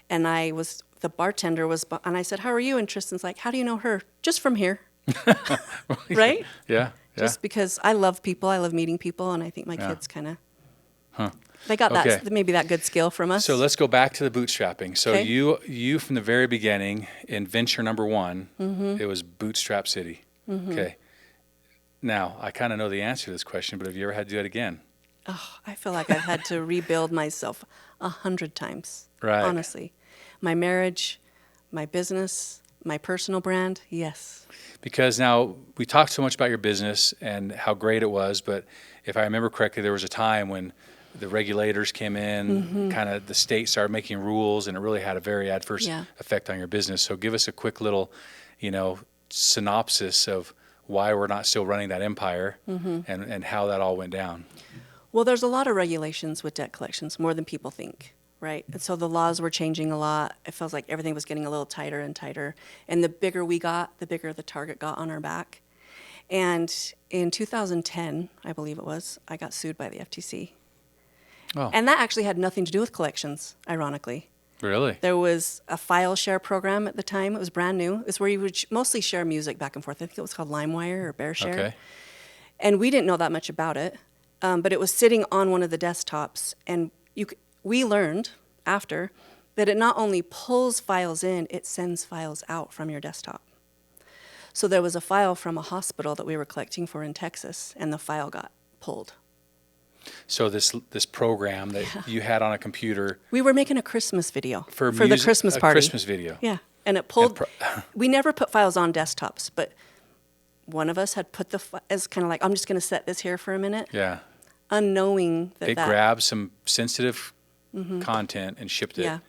and the bartender was, and I said, how are you? And Tristan's like, how do you know her? Just from here. Right? Yeah. Just because I love people, I love meeting people, and I think my kids kind of, they got Okay. that, maybe that good skill from us. So let's go back to the bootstrapping. So Okay. you from the very beginning in venture number one, Mm-hmm. it was Bootstrap City. Okay. Now, I kind of know the answer to this question, but have you ever had to do it again? Oh, I feel like I've had to rebuild myself 100 times. Right. Honestly. My marriage, my business, my personal brand, yes. Because now we talked so much about your business and how great it was, but if I remember correctly, there was a time when the regulators came in, kind of the state started making rules, and it really had a very adverse Yeah. effect on your business. So give us a quick little, synopsis of why we're not still running that empire and how that all went down. Well, there's a lot of regulations with debt collections, more than people think, right? And so the laws were changing a lot. It feels like everything was getting a little tighter and tighter. And the bigger we got, the bigger the target got on our back. And in 2010, I believe it was, I got sued by the FTC. Oh, And that actually had nothing to do with collections, ironically. really? There was a file share program at the time. It was brand new. It was where you would mostly share music back and forth. I think it was called LimeWire or BearShare. Okay. And we didn't know that much about it, but it was sitting on one of the desktops. And we learned after that it not only pulls files in, it sends files out from your desktop. So there was a file from a hospital that we were collecting for in Texas, and the file got pulled. So this program that you had on a computer We were making a Christmas video for the music- Christmas a party. Christmas video. Yeah, and it pulled. And We never put files on desktops, but one of us had put as kind of like, I'm just going to set this here for a minute, Yeah. unknowing They that. grabbed some sensitive content and shipped it. Yeah.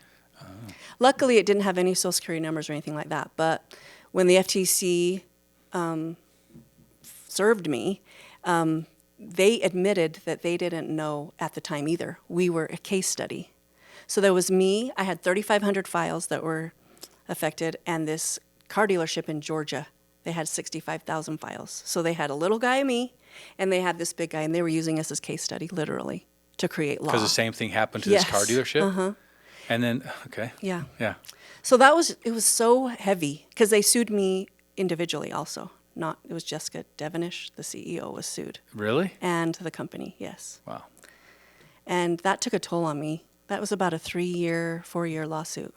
Luckily, it didn't have any social security numbers or anything like that. But when the FTC served me, they admitted that they didn't know at the time either. We were a case study. So there was me. I had 3,500 files that were affected, and this car dealership in Georgia, they had 65,000 files. So they had a little guy, me, and they had this big guy, and they were using us as case study, literally, to create law. Because the same thing happened to this car Yes. dealership? Uh-huh. And then, okay. Yeah. Yeah. So it was so heavy because they sued me individually also. It was Jessica Devenish, the CEO, was sued. Really? And the company, yes. Wow. And that took a toll on me. That was about a 4-year lawsuit.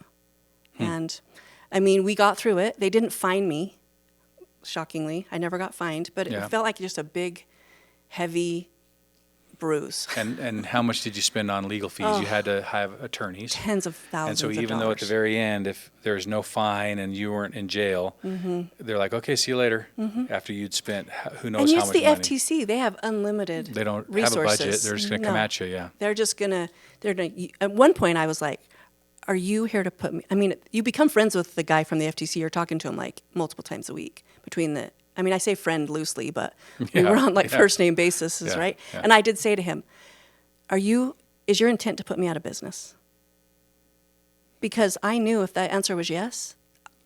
And I mean, we got through it. They didn't fine me, shockingly. I never got fined, but Yeah. it felt like just a big, heavy bruise. And how much did you spend on legal fees? You had to have attorneys. Tens of And thousands so of even though at the dollars. very end, if there's no fine and you weren't in jail, they're like, okay, see you later. After you'd spent who knows And how it's much the money. FTC. They have unlimited They don't resources. have a budget. They're just going to come No. at you, yeah. They're just gonna. At one point, I was like, "Are you here to put me?" I mean, you become friends with the guy from the FTC. You're talking to him like multiple times a week. I say friend loosely, but we Yeah, were on like yeah. first name basis, Yeah, right? yeah. And I did say to him, "Is your intent to put me out of business?" Because I knew if that answer was yes,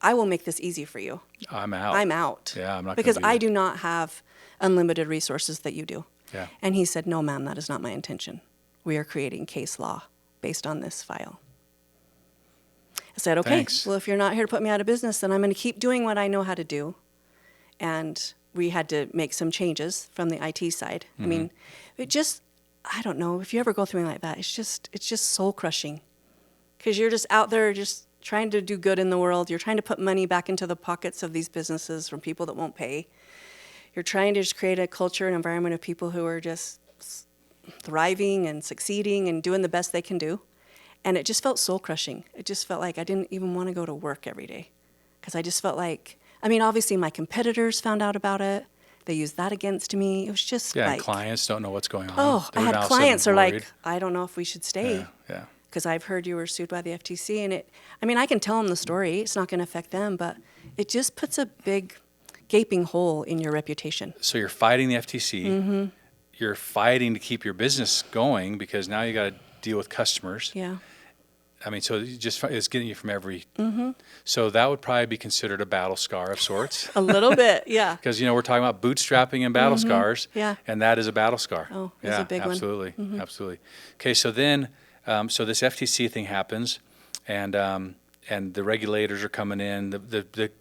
I will make this easy for you. I'm out. I'm out. Yeah, I'm not gonna because do I that. do not have unlimited resources that you do. Yeah. And he said, no, ma'am, that is not my intention. We are creating case law based on this file. I said, okay, Thanks. well, if you're not here to put me out of business, then I'm going to keep doing what I know how to do. And we had to make some changes from the IT side. I mean, it just, I don't know, if you ever go through anything like that, it's just soul crushing. Because you're just out there just trying to do good in the world. You're trying to put money back into the pockets of these businesses from people that won't pay. You're trying to just create a culture and environment of people who are just thriving and succeeding and doing the best they can do. And it just felt soul crushing. It just felt like I didn't even want to go to work every day. Because I just felt like, I mean, obviously my competitors found out about it. They used that against me. It was just Yeah, like, and clients don't know what's going on. oh, I They're had now clients are suddenly like, worried. I don't know if we should stay. Yeah, yeah. Because I've heard you were sued by the FTC. And I mean, I can tell them the story. It's not going to affect them, but it just puts a big gaping hole in your reputation. So you're fighting the FTC. You're fighting to keep your business going because now you got to deal with customers. Yeah. I mean, so it's getting you from every. So that would probably be considered a battle scar of sorts. A little bit, yeah. Because, we're talking about bootstrapping and battle scars. Yeah. And that is a battle scar. Oh, it's a big one. Absolutely. Absolutely. Okay, so then, so this FTC thing happens, and the regulators are coming in. The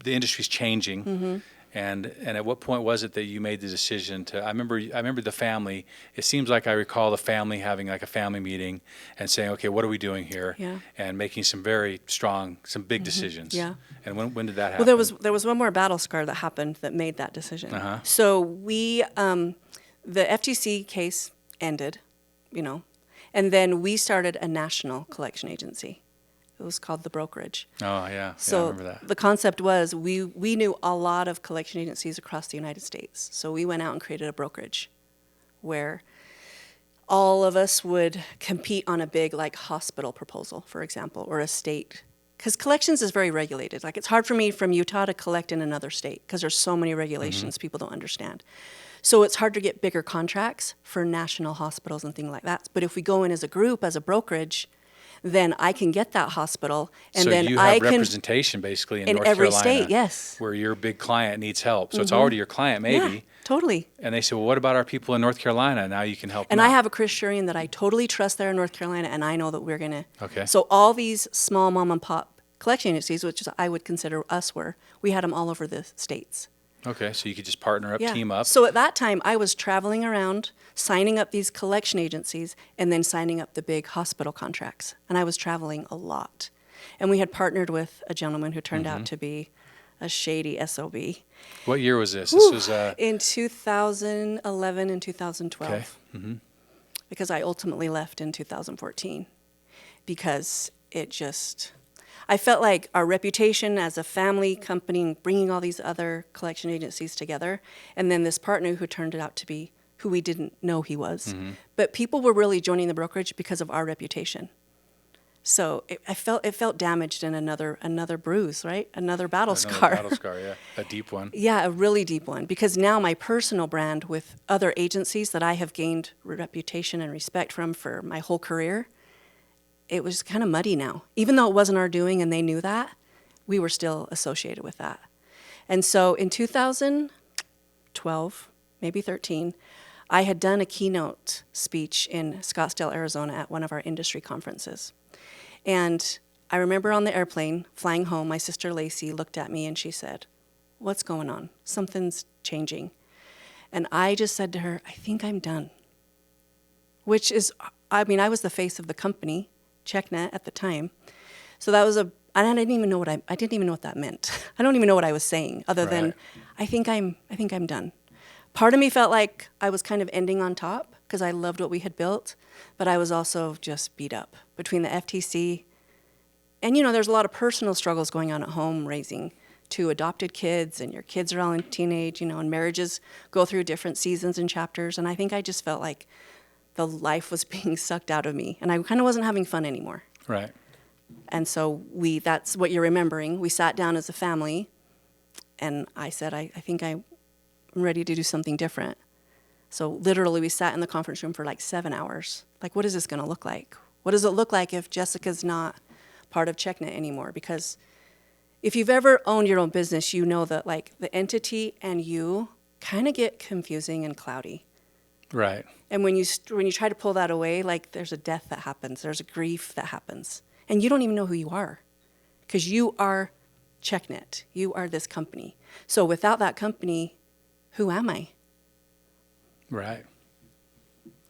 industry's changing. And at what point was it that you made the decision to? I remember the family. It seems like I recall the family having like a family meeting and saying, "Okay, what are we doing here?" Yeah. And making some very strong, some big decisions. Yeah. And when did that happen? Well, there was one more battle scar that happened that made that decision. Uh-huh. So we, the FTC case ended, and then we started a national collection agency. It was called the brokerage. Oh yeah. So I remember that. the concept was we knew a lot of collection agencies across the United States. So we went out and created a brokerage where all of us would compete on a big like hospital proposal, for example, or a state. Because collections is very regulated. Like it's hard for me from Utah to collect in another state because there's so many regulations people don't understand. So it's hard to get bigger contracts for national hospitals and things like that. But if we go in as a group, as a brokerage, then I can get that hospital, and so then you I have can representation basically in North every Carolina, state, yes. where your big client needs help. So it's already your client, maybe. Yeah, totally. And they say, well, what about our people in North Carolina? Now you can help And them I out. have a Chris Shurian that I totally trust there in North Carolina, and I know that we're gonna. Okay. So all these small mom and pop collection agencies, which is, I would consider us were, we had them all over the states. Okay, so you could just partner up, team up. So at that time, I was traveling around, signing up these collection agencies, and then signing up the big hospital contracts. And I was traveling a lot. And we had partnered with a gentleman who turned out to be a shady SOB. What year was this? This was In 2011 and 2012. okay. Because I ultimately left in 2014. Because it just... I felt like our reputation as a family company, bringing all these other collection agencies together, and then this partner who turned out to be who we didn't know he was. But people were really joining the brokerage because of our reputation. So it felt damaged in another bruise, right? Another battle scar. Battle scar, yeah. A deep one. Yeah, a really deep one. Because now my personal brand with other agencies that I have gained reputation and respect from for my whole career, it was kind of muddy now. Even though it wasn't our doing and they knew that, we were still associated with that. And so in 2012, maybe 13, I had done a keynote speech in Scottsdale, Arizona at one of our industry conferences. And I remember on the airplane flying home, my sister Lacey looked at me and she said, "What's going on? Something's changing." And I just said to her, "I think I'm done." Which is, I mean, I was the face of the company, CheckNet at the time. So that was and I didn't even know I didn't even know what that meant. I don't even know what I was saying other than I think I'm done. Part of me felt like I was kind of ending on top because I loved what we had built, but I was also just beat up between the FTC and there's a lot of personal struggles going on at home raising 2 adopted kids, and your kids are all in teenage, and marriages go through different seasons and chapters, and I think I just felt like the life was being sucked out of me, and I kind of wasn't having fun anymore. Right. And so that's what you're remembering. We sat down as a family, and I said, I think I'm ready to do something different. So literally we sat in the conference room for like 7 hours. Like, what is this going to look like? What does it look like if Jessica's not part of CheckNet anymore? Because if you've ever owned your own business, you know that like the entity and you kind of get confusing and cloudy. Right. And when you try to pull that away, like there's a death that happens, there's a grief that happens, and you don't even know who you are, because you are CheckNet, you are this company. So without that company, who am I? Right.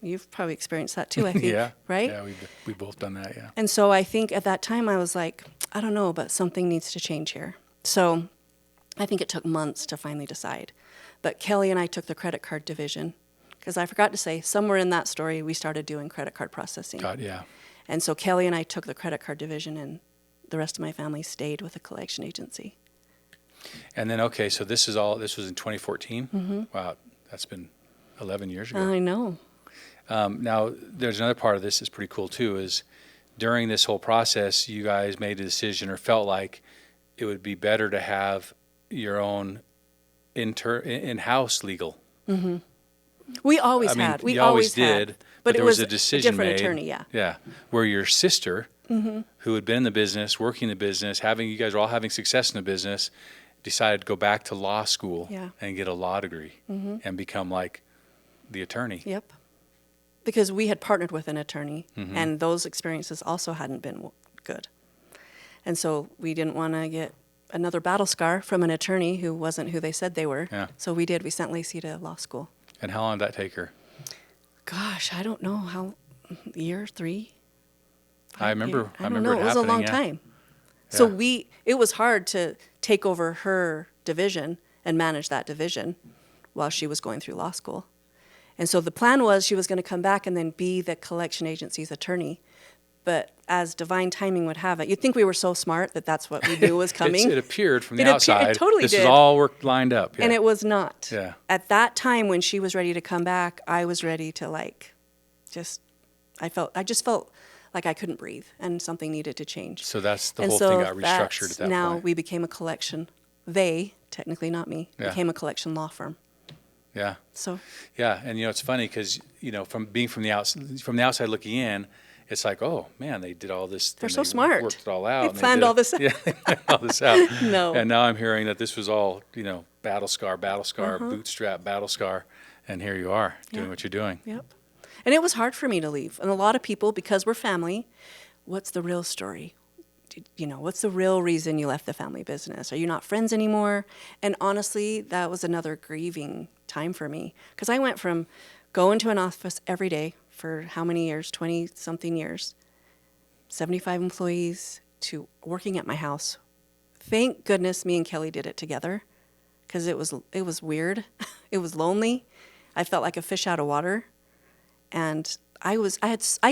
You've probably experienced that too, I think. Yeah. Right? Yeah, we've both done that, yeah. And so I think at that time I was like, I don't know, but something needs to change here. So I think it took months to finally decide. But Kelly and I took the credit card division, because I forgot to say, somewhere in that story, we started doing credit card processing. God, yeah. And so Kelly and I took the credit card division, and the rest of my family stayed with a collection agency. And then, okay, so this was in 2014? Mm-hmm. Wow, that's been 11 years ago. I know. Now, there's another part of this that's pretty cool, too, is during this whole process, you guys made a decision or felt like it would be better to have your own in-house legal. Mm-hmm. We always had. We you always had. did, But there it was was a decision different made. attorney, yeah. Yeah, where your sister, Mm-hmm. who had been in the business, working the business, you guys were all having success in the business, decided to go back to law school Yeah. and get a law degree and become like the attorney. Yep. Because we had partnered with an attorney, Mm-hmm. and those experiences also hadn't been good. And so we didn't want to get another battle scar from an attorney who wasn't who they said they were. Yeah. So we did. We sent Lacey to law school. And how long did that take her? Gosh, I don't know how, year, 3? I remember. I don't know. It It was a happening, long yeah. time. So Yeah. it was hard to take over her division and manage that division while she was going through law school. And so the plan was she was going to come back and then be the collection agency's attorney. But as divine timing would have it, you'd think we were so smart that that's what we knew was coming. It appeared from the It outside. totally this did. was all worked lined up. Yeah. And it was not. Yeah. At that time when she was ready to come back, I was ready to I just felt like I couldn't breathe and something needed to change. So that's the And whole so thing got restructured that's at that now point. we became a collection. They, technically not me, Yeah. became a collection law firm. Yeah. So Yeah, and it's funny because from the outside looking in, it's like, oh man, they did all this. They're and so they smart. Worked it all out. They and planned did all this out. Yeah, they planned all this out. No. And now I'm hearing that this was all battle scar, bootstrap, battle scar, and here you are doing Yeah. what you're doing. Yep. And it was hard for me to leave. And a lot of people, because we're family, what's the real story? What's the real reason you left the family business? Are you not friends anymore? And honestly, that was another grieving time for me. Because I went from going to an office every day for how many years? 20-something years. 75 employees, to working at my house. Thank goodness me and Kelly did it together, because it was weird. It was lonely. I felt like a fish out of water. And I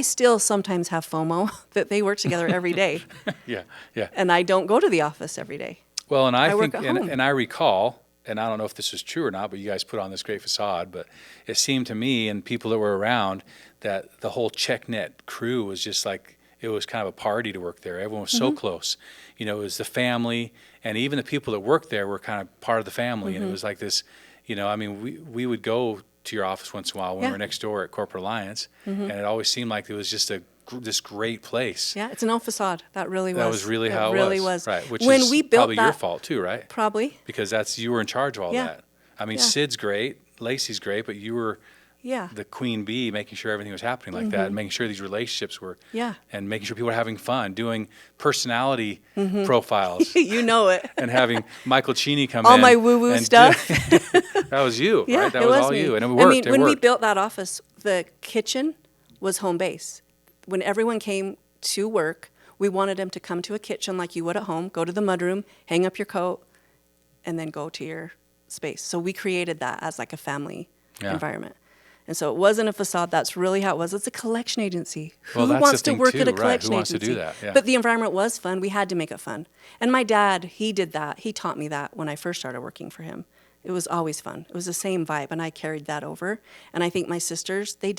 still sometimes have FOMO that they work together every day. Yeah, yeah. And I don't go to the office every day. Well, and I work think, at home. and I recall, and I don't know if this is true or not, but you guys put on this great facade, but it seemed to me and people that were around that the whole CheckNet crew was just like, it was kind of a party to work there. Everyone was so close. It was the family, and even the people that worked there were kind of part of the family. And it was like this, we would go to your office once in a while when we were next door at Corporate Alliance, and it always seemed like it was just this great place. Yeah, it's an old facade. That really was. That was really how it really was. was. Right, which when is we built probably your that, fault too, right? Probably. Because you were in charge of all Yeah. that. I mean, Yeah. Sid's great, Lacey's great, but you were Yeah. the queen bee, making sure everything was happening like that, and making sure these relationships were, Yeah. and making sure people were having fun, doing personality profiles, You know it. and having Michael Cheney come All in. my woo-woo and stuff. that was you, Yeah, right? That it was was all me. you, and it worked. I mean, it when we worked. built that office, the kitchen was home base. When everyone came to work, we wanted them to come to a kitchen like you would at home, go to the mudroom, hang up your coat, and then go to your space. So we created that as like a family environment. And so it wasn't a facade. That's really how it was. It's a collection agency. Well, Who that's wants the to thing work too, at a right. collection Who wants to agency? do that? Yeah. But the environment was fun. We had to make it fun. And my dad, he did that. He taught me that when I first started working for him. It was always fun. It was the same vibe, and I carried that over. And I think my sisters, they've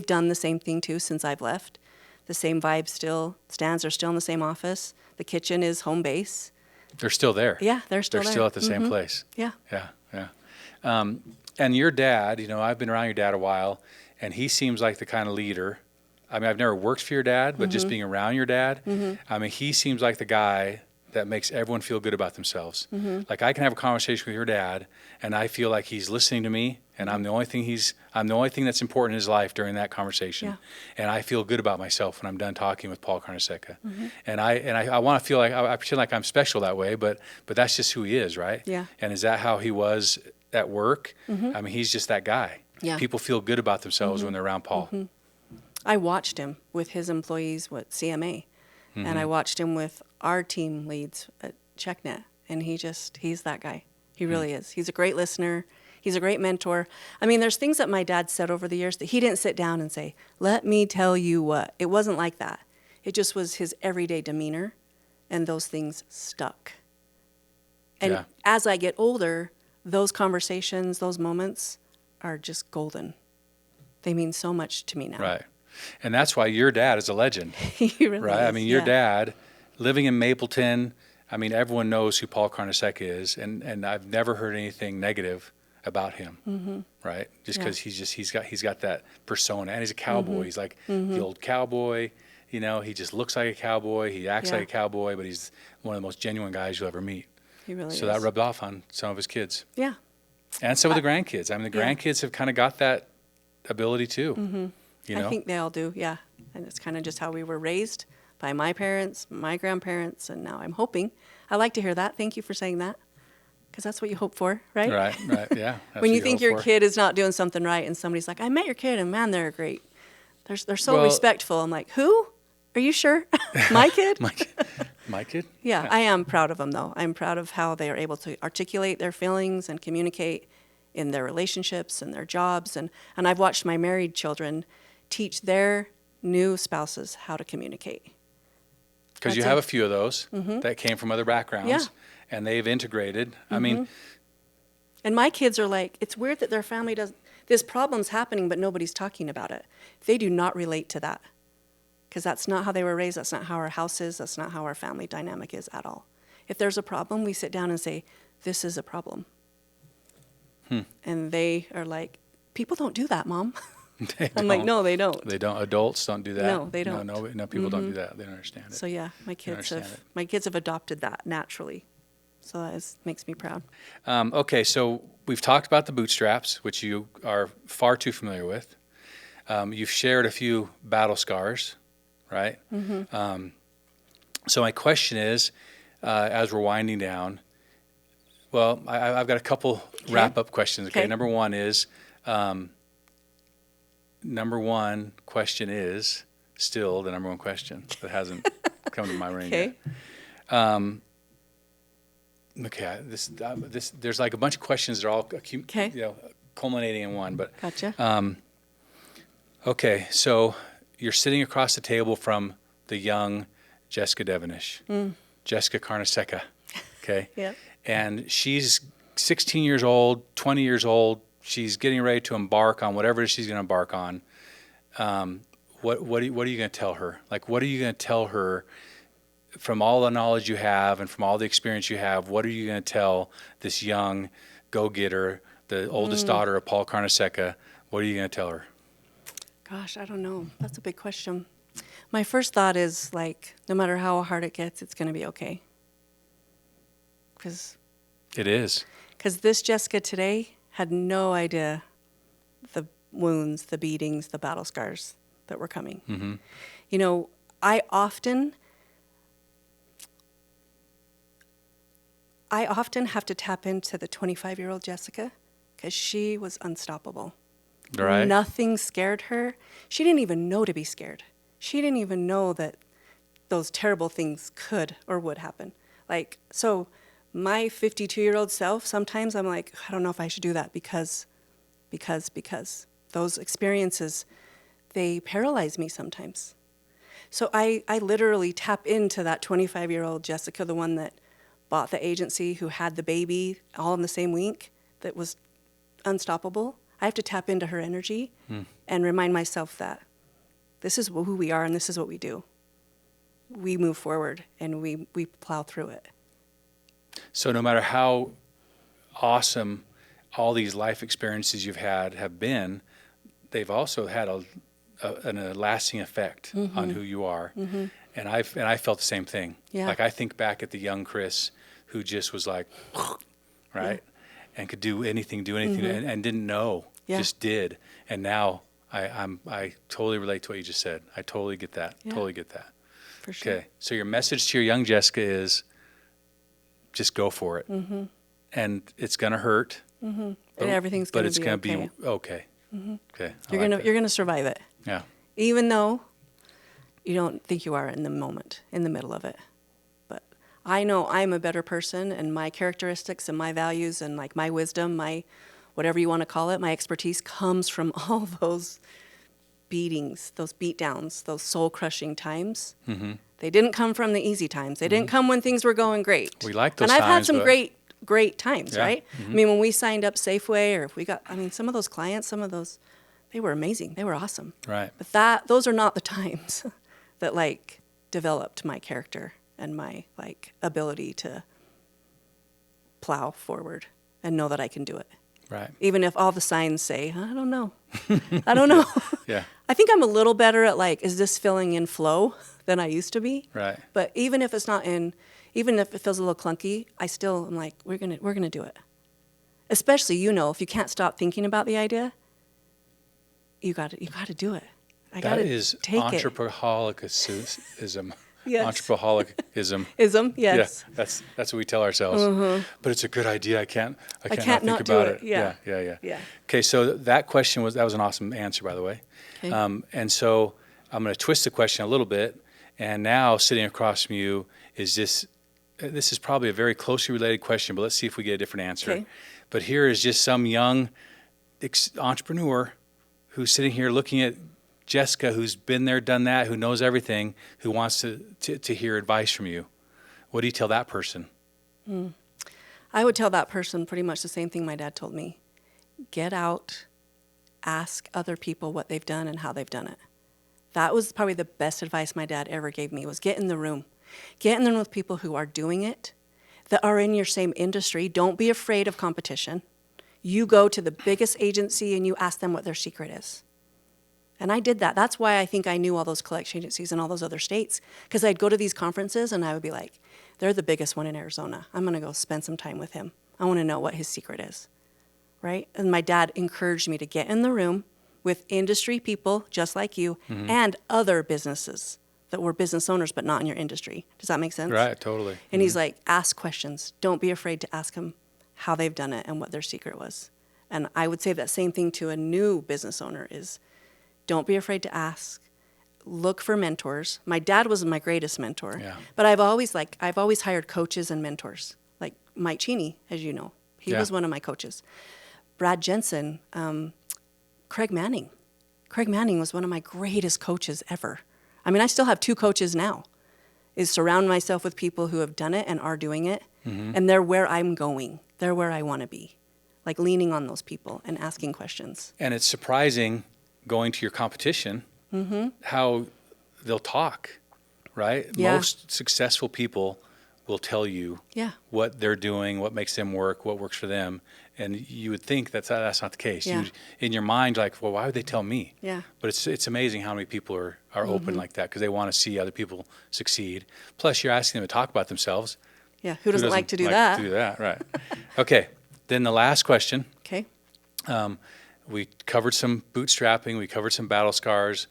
done the same thing too since I've left. The same vibe still stands. They're still in the same office. The kitchen is home base. They're still there. Yeah, they're still there. They're still at the same place. Yeah. Yeah, yeah. And your dad, I've been around your dad a while, and he seems like the kind of leader. I mean, I've never worked for your dad, but just being around your dad, I mean, he seems like the guy that makes everyone feel good about themselves. Like I can have a conversation with your dad and I feel like he's listening to me and I'm the only thing that's important in his life during that conversation. Yeah. And I feel good about myself when I'm done talking with Paul Carnesecca. And I want to feel like I pretend like I'm special that way, but that's just who he is, right? Yeah. And is that how he was at work? I mean, he's just that guy. Yeah. People feel good about themselves when they're around Paul. I watched him with his employees with CMA, and I watched him with our team leads at CheckNet, and he's that guy. He really is. He's a great listener. He's a great mentor. I mean, there's things that my dad said over the years that he didn't sit down and say, let me tell you what. It wasn't like that. It just was his everyday demeanor, and those things stuck. And as I get older, those conversations, those moments are just golden. They mean so much to me now. Right. And that's why your dad is a legend. He really right? is. I mean, your dad, living in Mapleton, I mean, everyone knows who Paul Carnesecca is, and I've never heard anything negative about him, right? Just because he's got that persona, and he's a cowboy. He's like the old cowboy, you know. He just looks like a cowboy. He acts like a cowboy, but he's one of the most genuine guys you'll ever meet. He really is. So that rubbed off on some of his kids. Yeah. And some of the grandkids. I mean, the grandkids have kind of got that ability too. You know? I think they all do, yeah. And it's kind of just how we were raised by my parents, my grandparents, and now I'm hoping. I like to hear that. Thank you for saying that, because that's what you hope for, right? Right, yeah. When you think your kid is not doing something right and somebody's like, I met your kid and man, they're great. They're so respectful. I'm like, who? Are you sure? My kid? My kid? Yeah, I am proud of them, though. I'm proud of how they are able to articulate their feelings and communicate in their relationships and their jobs. And I've watched my married children teach their new spouses how to communicate. Because you have a few of those that came from other backgrounds, and they've integrated. I mean... And my kids are like, it's weird that their family doesn't... This problem's happening, but nobody's talking about it. They do not relate to that. Because that's not how they were raised. That's not how our house is. That's not how our family dynamic is at all. If there's a problem, we sit down and say, this is a problem. And they are like, people don't do that, Mom. I'm like, no, they don't. They don't. Adults don't do that. No, they don't. No, people don't do that. They don't understand it. So yeah, my kids have adopted that naturally. So that makes me proud. Okay, so we've talked about the bootstraps, which you are far too familiar with. You've shared a few battle scars, right? So my question is, as we're winding down, well, I've got a couple wrap-up questions. Okay, number one question is still the number one question that hasn't come to my brain yet. There's like a bunch of questions that are all culminating in one. But Gotcha. Okay, so you're sitting across the table from the young Jessica Devenish, Jessica Carnesecca, okay? Yep. And she's 16 years old, 20 years old. She's getting ready to embark on whatever she's going to embark on. What are you going to tell her? Like, what are you going to tell her from all the knowledge you have and from all the experience you have? What are you going to tell this young go-getter, the oldest daughter of Paul Carnesecca? What are you going to tell her? Gosh, I don't know. That's a big question. My first thought is, like, no matter how hard it gets, it's going to be okay. It is. Because this Jessica today had no idea the wounds, the beatings, the battle scars that were coming. You know, I often have to tap into the 25-year-old Jessica because she was unstoppable. Right. Nothing scared her. She didn't even know to be scared. She didn't even know that those terrible things could or would happen. Like, so my 52-year-old self, sometimes I'm like, I don't know if I should do that because those experiences, they paralyze me sometimes. So I literally tap into that 25-year-old Jessica, the one that bought the agency, who had the baby all in the same week, that was unstoppable. I have to tap into her energy and remind myself that this is who we are and this is what we do. We move forward and we plow through it. So no matter how awesome all these life experiences you've had have been, they've also had a lasting effect on who you are. And I felt the same thing. Yeah. Like I think back at the young Chris who just was like, right, and could do anything, and didn't know, just did. And now I totally relate to what you just said. I totally get that. Totally get that. For sure. Okay, so your message to your young Jessica is just go for it. And it's going to hurt. And everything's going to be okay. But it's going to be okay. Okay. You're gonna survive it. Yeah. Even though you don't think you are in the moment, in the middle of it. But I know I'm a better person, and my characteristics and my values and like my wisdom, my whatever you want to call it, my expertise comes from all those beatings, those beatdowns, those soul-crushing times. They didn't come from the easy times. They didn't come when things were going great. We like those times. And I've had times, some but- great times, right? I mean, when we signed up Safeway, or if we got, I mean, some of those clients, they were amazing. They were awesome. Right. But those are not the times that like developed my character and my like ability to plow forward and know that I can do it. Right. Even if all the signs say, I don't know. I don't know. Yeah. I think I'm a little better at like, is this filling in flow than I used to be? Right. But even if it's not even if it feels a little clunky, I still am like, we're gonna do it. Especially, if you can't stop thinking about the idea, you got to do it. That is take it. entrepreneurism. Yes. Entrepreneurism. Ism, yes. Yeah, that's what we tell ourselves. But it's a good idea. I can't can't not not think do about it. it. Yeah. Yeah. Okay, so that question that was an awesome answer, by the way. Okay. And so I'm going to twist the question a little bit. And now sitting across from you is this is probably a very closely related question, but let's see if we get a different answer. Okay. But here is just some young entrepreneur who's sitting here looking at Jessica, who's been there, done that, who knows everything, who wants to hear advice from you. What do you tell that person? I would tell that person pretty much the same thing my dad told me. Get out, ask other people what they've done and how they've done it. That was probably the best advice my dad ever gave me, was get in the room. Get in the room with people who are doing it, that are in your same industry. Don't be afraid of competition. You go to the biggest agency and you ask them what their secret is. And I did that. That's why I think I knew all those collection agencies in all those other states, because I'd go to these conferences and I would be like, they're the biggest one in Arizona. I'm going to go spend some time with him. I want to know what his secret is, right? And my dad encouraged me to get in the room with industry people just like you and other businesses that were business owners but not in your industry. Does that make sense? Right, totally. And he's like, ask questions. Don't be afraid to ask them how they've done it and what their secret was. And I would say that same thing to a new business owner is, don't be afraid to ask. Look for mentors. My dad was my greatest mentor. Yeah. But I've always hired coaches and mentors. Like Mike Cheney, as you know. He was one of my coaches. Brad Jensen, Craig Manning. Craig Manning was one of my greatest coaches ever. I mean, I still have 2 coaches now. Is surround myself with people who have done it and are doing it. And they're where I'm going. They're where I want to be. Like leaning on those people and asking questions. And it's surprising going to your competition, how they'll talk, right? Yeah. Most successful people will tell you what they're doing, what makes them work, what works for them. And you would think that's not the case. Yeah. In your mind, like, well, why would they tell me? Yeah. But it's amazing how many people are open like that because they want to see other people succeed. Plus, you're asking them to talk about themselves. Yeah, who doesn't like to do that? Right. Okay, then the last question. Okay. We covered some bootstrapping. We covered some battle scars.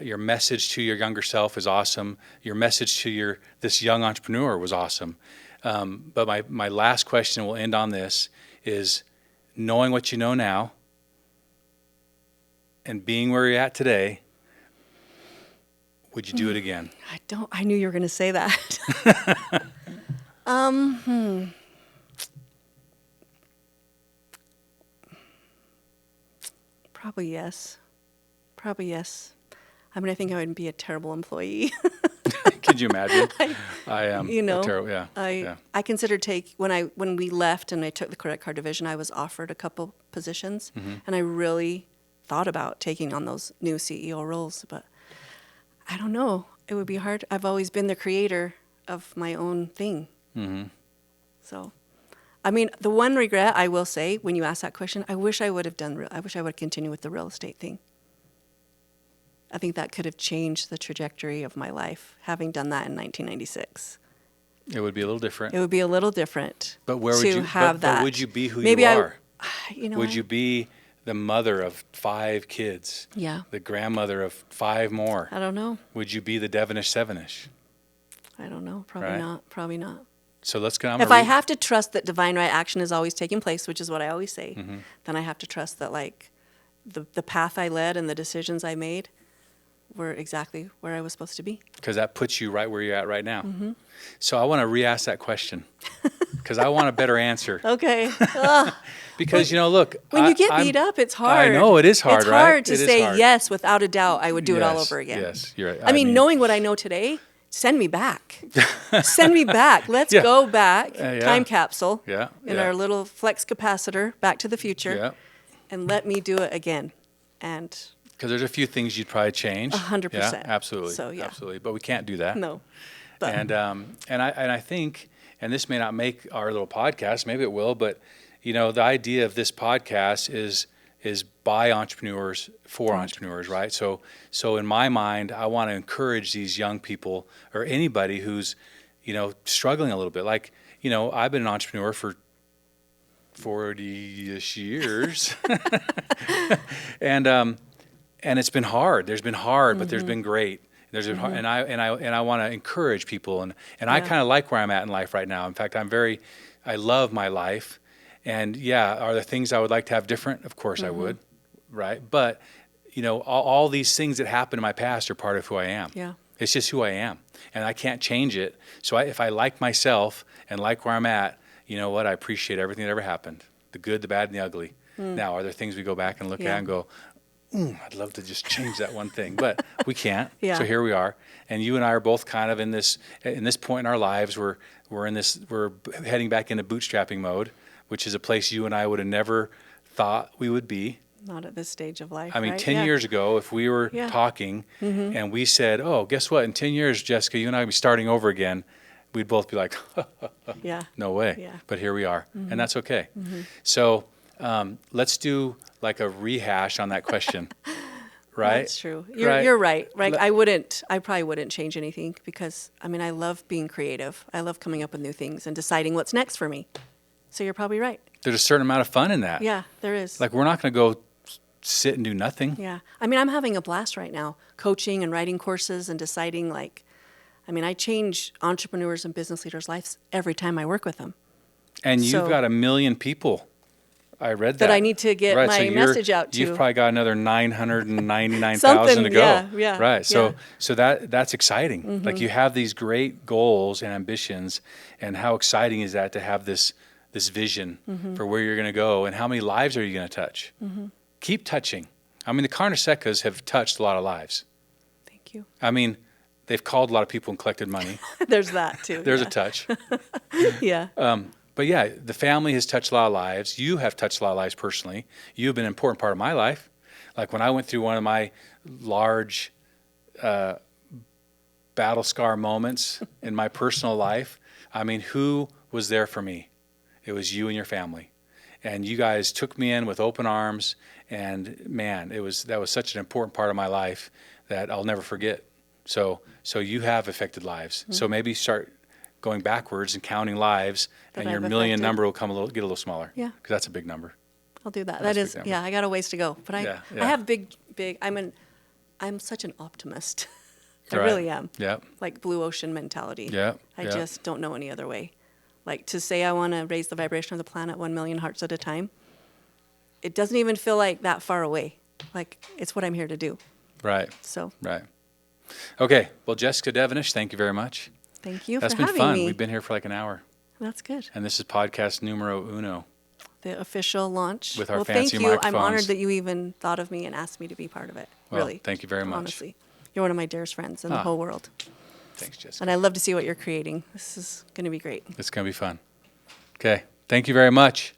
Your message to your younger self is awesome. Your message to this young entrepreneur was awesome. But my last question, we'll end on this, is knowing what you know now and being where you're at today, would you do it again? I knew you were going to say that. Probably yes. I mean, I think I would be a terrible employee. Could you imagine? I am. Terrible. Yeah. I considered when we left and I took the credit card division, I was offered a couple positions, and I really thought about taking on those new CEO roles, but I don't know. It would be hard. I've always been the creator of my own thing. So, I mean, the one regret I will say when you ask that question, I wish I would have continued with the real estate thing. I think that could have changed the trajectory of my life, having done that in 1996. It would be a little different. It would be a little different. But where would to you have that? But would you be who Maybe you are? You know, Would you be the mother of 5 kids? Yeah. The grandmother of 5 more? I don't know. Would you be the Devenish Sevenish? I don't know. Probably Right. not. Probably not. So let's go. If I have to trust that divine right action is always taking place, which is what I always say, Mm-hmm. then I have to trust that like the path I led and the decisions I made were exactly where I was supposed to be. Because that puts you right where you're at right now. Mm-hmm. So I want to re-ask that question because I want a better answer. Okay. Because, look. When you get beat up, it's hard. I know, it is hard, It's right? hard to It is say hard. yes without a doubt. I would do it all Yes, over again. Yes, you're right. I mean, knowing what I know today, send me back. Send me back. Let's Yeah. go back, Yeah. time capsule, Yeah, in yeah. our little flex capacitor, Back to the Future, Yeah. and let me do it again. And Because there's a few things you'd probably change. 100%. Yeah, absolutely. So, yeah. Absolutely. But we can't do that. no. But And I think, and this may not make our little podcast, maybe it will, but the idea of this podcast is by entrepreneurs for entrepreneurs, right? So in my mind, I want to encourage these young people or anybody who's struggling a little bit. Like I've been an entrepreneur for 40-ish years, and it's been hard. There's been hard, but there's been great. There's been hard, and I want to encourage people, and I kind of like where I'm at in life right now. In fact, I love my life, and are there things I would like to have different? Of course I would, right? But all these things that happened in my past are part of who I am. Yeah. It's just who I am, and I can't change it. So if I like myself and like where I'm at, you know what? I appreciate everything that ever happened, the good, the bad, and the ugly. Now, are there things we go back and look at and go, I'd love to just change that one thing, but we can't. Yeah. So here we are, and you and I are both kind of in this point in our lives. We're heading back into bootstrapping mode, which is a place you and I would have never thought we would be. not at this stage of life. I mean, right? 10 years ago, if we were talking and we said, "Oh, guess what? In 10 years, Jessica, you and I will be starting over again," we'd both be like, Yeah. "No way." Yeah. But here we are, and that's okay. So let's do like a rehash on that question, right? That's true. You're right. Right. I probably wouldn't change anything because I love being creative. I love coming up with new things and deciding what's next for me. So you're probably right. There's a certain amount of fun in that. Yeah, there is. Like we're not going to go sit and do nothing. Yeah. I'm having a blast right now, coaching and writing courses and deciding I change entrepreneurs and business leaders' lives every time I work with them. And you've So- got 1 million people. I read that. That I need to get right, my so you're- message out to. You've probably got another 999,000 Something, to go. yeah, Right. yeah. So that's exciting. Like you have these great goals and ambitions, and how exciting is that to have this vision for where you're going to go, and how many lives are you going to touch? Keep touching. The Carnesecas have touched a lot of lives. Thank you. They've called a lot of people and collected money. There's that too. There's a touch. Yeah. But the family has touched a lot of lives. You have touched a lot of lives personally. You've been an important part of my life. Like when I went through one of my large battle scar moments in my personal life, who was there for me? It was you and your family. And you guys took me in with open arms. And man, that was such an important part of my life that I'll never forget. So you have affected lives. So maybe start going backwards and counting lives, and your I've million affected. number will get a little smaller. Yeah. Because that's a big number. I'll do that. That's That is, big I got a ways to go. But Yeah, I have big, I'm such an optimist. I Right. really am. Yeah. Like blue ocean mentality. Yeah, I yeah. just don't know any other way. Like to say I want to raise the vibration of the planet 1 million hearts at a time, it doesn't even feel like that far away. Like it's what I'm here to do. Right. So Right. Okay. Well, Jessica Devenish, thank you very much. thank you That's for been having fun. me. We've been here for like an hour. That's good. And this is podcast numero uno. The official launch. With our well, fancy thank you. I'm microphones. honored that you even thought of me and asked me to be part of it. Well, really. thank you very much. Honestly. You're one of my dearest friends in the whole world. Thanks, Jessica. And I love to see what you're creating. This is going to be great. It's going to be fun. Okay. Thank you very much.